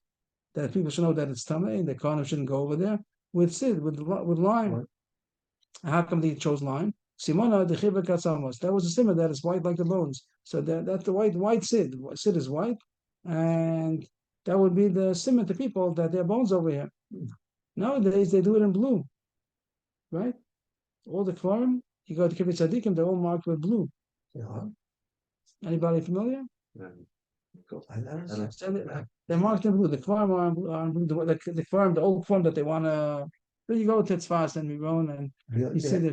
that people should know that it's Tameh and the Kohanim shouldn't go over there with lime. How come they chose lime? Simona the Chiba Katsamos. That was a simmer that is white like the bones. So that the white sid. Sid is white, and that would be the simmer to people that their bones over here. Nowadays they do it in blue, right? All the kfarim, you go to Kibbutz Tzadikim, they're all marked with blue. Yeah. Anybody familiar? And They're marked in blue. The kfarim are in blue. The kfarim, the old kfarim that they want to. Then you go to Tzfas and Miron, and you see the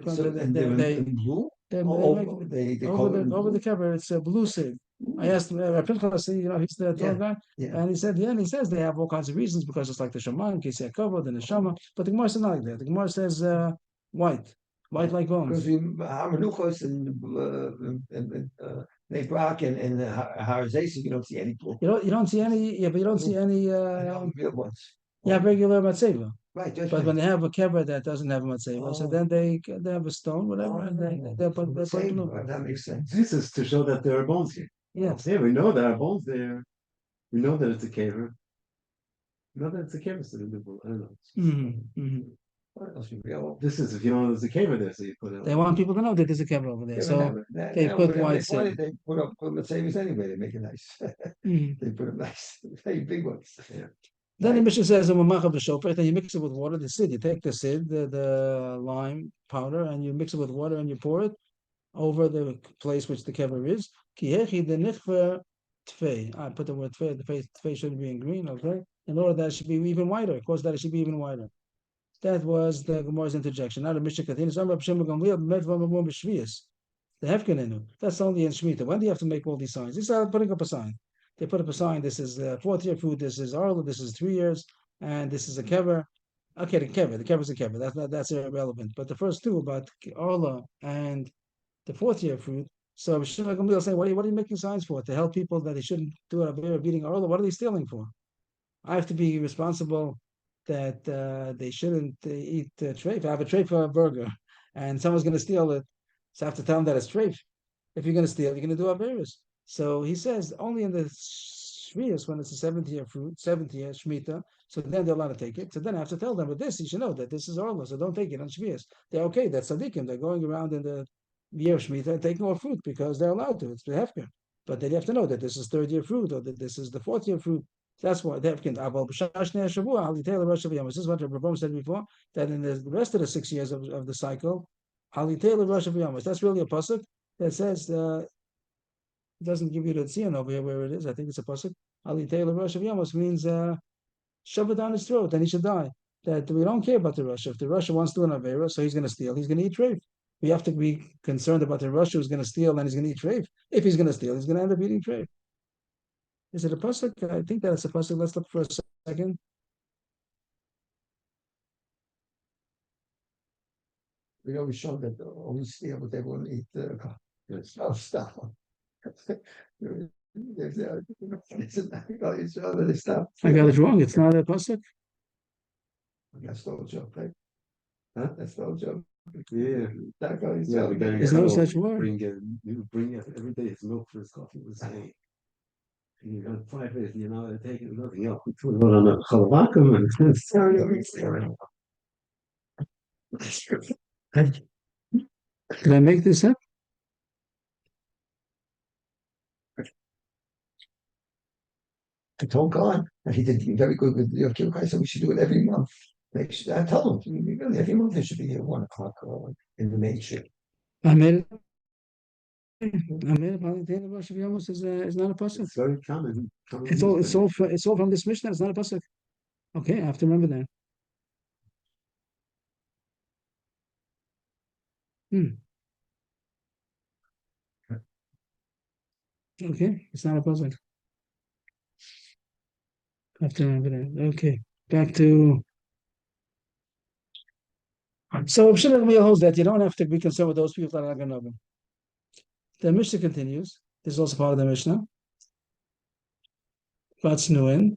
they in blue. they over the cover. It's a blue sid. I asked Pinchas, he's the tall guy, and he said, and he says they have all kinds of reasons because it's like the Shaman, Kisei Kavod, and the Shama. But the Gemara says not like that. The Gemara says white like bones. Because Hamanuchos and Nebrak and Harazesa, you don't see any blue. You don't see any, but you don't see any. Real ones. You have regular matzeva. Right, but when they have a kever that doesn't have a matzeva, so then they have a stone, whatever, and they put blue. That makes sense. This is to show that there are bones here. Yes. Yeah, we know there are bones there. We know that it's a caver. We know that it's a caver, so I don't know. This is if you know there's a caver there, so you put it. They want people to know that there's a kever over there, so they put white sid. They put up matzevas anyway. They make it nice. They put them nice, very big ones. Yeah. Then the Mishnah says, then you mix it with water, the sid. You take the sid, the lime powder, and you mix it with water and you pour it over the place which the kever is. I put the word tfei. The tfei should be in green, okay? In order that it should be even whiter, of course, that it should be even whiter. That was the Gemara's interjection. Now the Mishnah continues. The Hefkenenu. That's only in Shemitah. When do you have to make all these signs? These are putting up a sign. They put up a sign. This is the 4th year fruit. This is Arla. This is 3 years, and this is a kever. Okay, the kever is a kever. That's irrelevant. But the first two about Arla and the 4th year fruit. So Shimon Gamliel saying, what are you making signs for? To help people that they shouldn't do it of beating Arla? What are they stealing for? I have to be responsible that they shouldn't eat treif. I have a treif burger, and someone's going to steal it, so I have to tell them that it's treif. If you're going to steal, you're going to do averis. So he says only in the shvius when it's a 7th year fruit, 7th year shmita. So then they're allowed to take it. So then I have to tell them, but this you should know that this is orla, so don't take it on shvius. They're okay. That's tzaddikim. They're going around in the year of shmita and taking more fruit because they're allowed to. It's the hefker. But they have to know that this is 3rd year fruit or that this is the 4th year fruit. That's why they have to. This is what Rabbi said before, that in the rest of the 6 years of the cycle, that's really a pasuk that says it doesn't give you the tzion over here where it is. I think it's a pasuk. Ali Taylor Rosh of Yamos means shove it down his throat and he should die. That we don't care about the Russia. If the Russia wants to do an avera, so he's going to steal, he's going to eat treif. We have to be concerned about the Russia who's going to steal and he's going to eat treif. If he's going to steal, he's going to end up eating treif. Is it a pasuk? I think that's a pasuk. Let's look for a second. We always show that only steal, but they won't eat stuff. I got it wrong. It's not a pasuk. That's the old joke, right? Huh? That's the old joke. Yeah. There's no such word. Bring every day his milk for his coffee was saying. You got 5 days, you're not taking nothing else. We put it on a Bava Kamma and Did I make this up? I told God, and he did very good with the Yokirai, so we should do it every month. I told him, every month there should be at 1 o'clock in the main shift. I made it. The Rosh of Yamos is not a pasuk. It's very common. It's all from this Mishnah. It's not a pasuk. Okay, I have to remember that. Okay, it's not a pasuk. I have to remember that. Okay, back to. So Shimon holds that you don't have to be concerned with those people that are not going to know. The Mishnah continues. This is also part of the Mishnah. Batsnuin.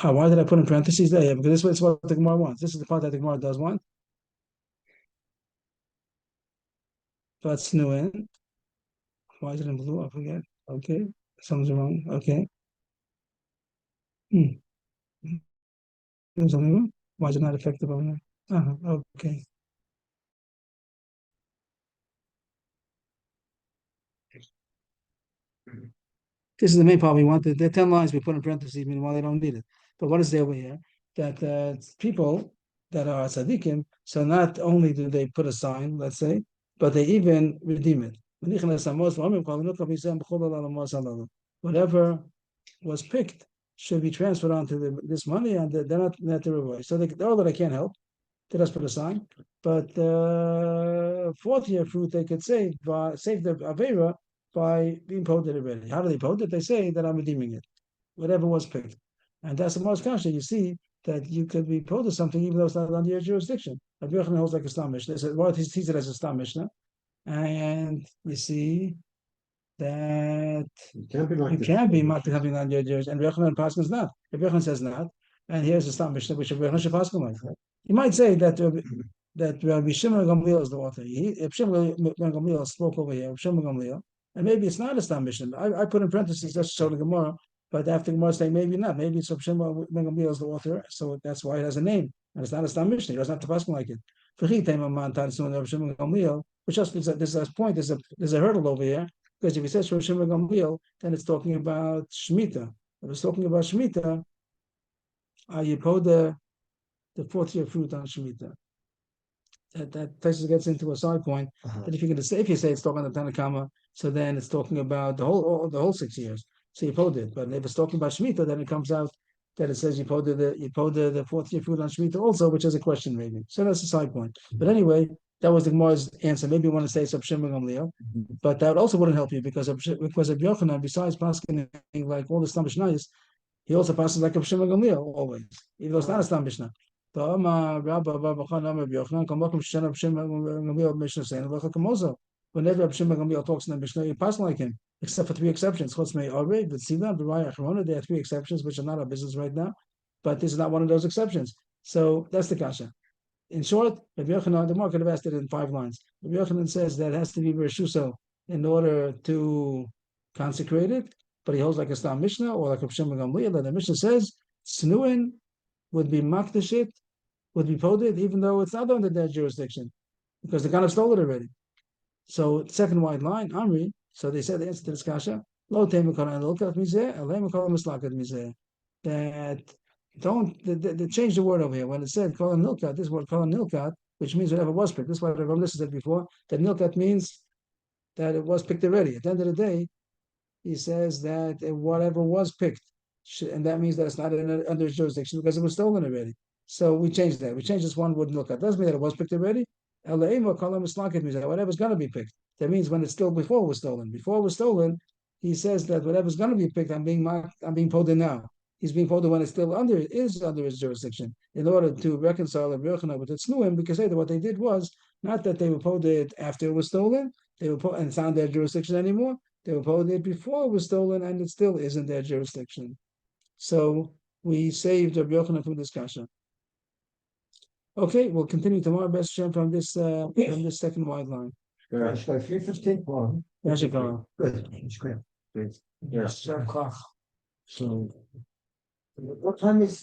Why did I put in parentheses there? Yeah, because this is what the Gemara wants. This is the part that the Gemara does want. Batsnuin. Why is it in blue? I forget. Okay. Something's wrong. Okay. Why is it not effective on there? Okay. This is the main part we wanted. There are 10 lines we put in parentheses, meanwhile they don't need it. But what is there over here? That people that are tzaddikim, so not only do they put a sign, let's say, but they even redeem it. Whatever was picked should be transferred onto this money, and they're not the reverse. So they can't help. They just put a sign. But fourth year fruit they could save the Avera by being poded already. How do they pode it? They say that I'm redeeming it, whatever was picked. And that's the most kasha. You see that you could be poded something even though it's not under your jurisdiction. Rabbi Yochanan holds like a Stam Mishnah. He sees it as a Stam Mishnah. And you see that You can't be like you this. can't be marked something on your jurisdiction. And Rabbi Yochanan Paskin's not. Rabbi Yochanan says not. And here's the Stam Mishnah, which Rabbi Yochanan should Paskin like. You might say that Rabbi Shimon Gamliel is the author. Shimon Gamliel spoke over here. Shimon Gamliel, and maybe it's not a Stam Mishnah. I put in parentheses just to show the Gemara, but after Gemara saying maybe not, maybe it's Shimon Gamliel is the author, so that's why it has a name, and it's not a Stam Mishnah. He doesn't have to pass like it. Which just there's a point. There's a hurdle over here because if he says Shimon Gamliel, then it's talking about Shemitah. If it's talking about Shemitah, you put the fourth year fruit on Shemitah. That gets into a side point. That if you say it's talking about the Bava Kamma, so then it's talking about the whole 6 years. So you poded it. But if it's talking about Shemitah, then it comes out that it says you poded the fourth year fruit on Shemitah also, which is a question maybe. So that's a side point. But anyway, that was the Gemara's answer. Maybe you want to say it's Shimon Gamliel, but that also wouldn't help you because of Yochanan, besides passing like all the Stam Mishnayos, he also passes like a Shimon Gamliel always, even though it's not a Stam Mishnah. Whenever Rabbi Shimon Gamliel talks in the Mishnah, you pass like him, except for 3 exceptions. There are 3 exceptions, which are not our business right now, but this is not one of those exceptions. So that's the kasha. In short, Rabbi Yochanan, the Gemara could have asked it in 5 lines. Rabbi Yochanan says that it has to be Rishuso in order to consecrate it, but he holds like a Stam Mishnah or like a Shimon Gamliel, that the Mishnah says Snuin would be Makdashit, would be poded, even though it's not under their jurisdiction, because they kind of stole it already. So second white line, Amri. So they said the answer to this kasha, Lo Temakara and Ilkat Mizeh, Alemakara Mislakat Mizeh. That they changed the word over here. When it said Kol Nilkat, this word Kol Nilkat, which means whatever was picked. This is what Ram said before, that Nilkat means that it was picked already. At the end of the day, he says that whatever was picked, and that means that it's not under his jurisdiction because it was stolen already. So we changed that. We changed this one word Nilkat. Doesn't mean that it was picked already. Means that whatever's going to be picked. That means when it's still before it was stolen. Before it was stolen, he says that whatever's going to be picked, I'm being poded now. He's being poded when it's still under his jurisdiction. In order to reconcile Rabbi Yochanan with its Nuim, because what they did was not that they were poded after it was stolen, they were and it's not their jurisdiction anymore. They were poded before it was stolen, and it still isn't their jurisdiction. So we saved Rabbi Yochanan from this kasha. Okay, we'll continue tomorrow. Best Shem from this second wide line. Right, so 3:15. Good. It's great. Yes. So what time is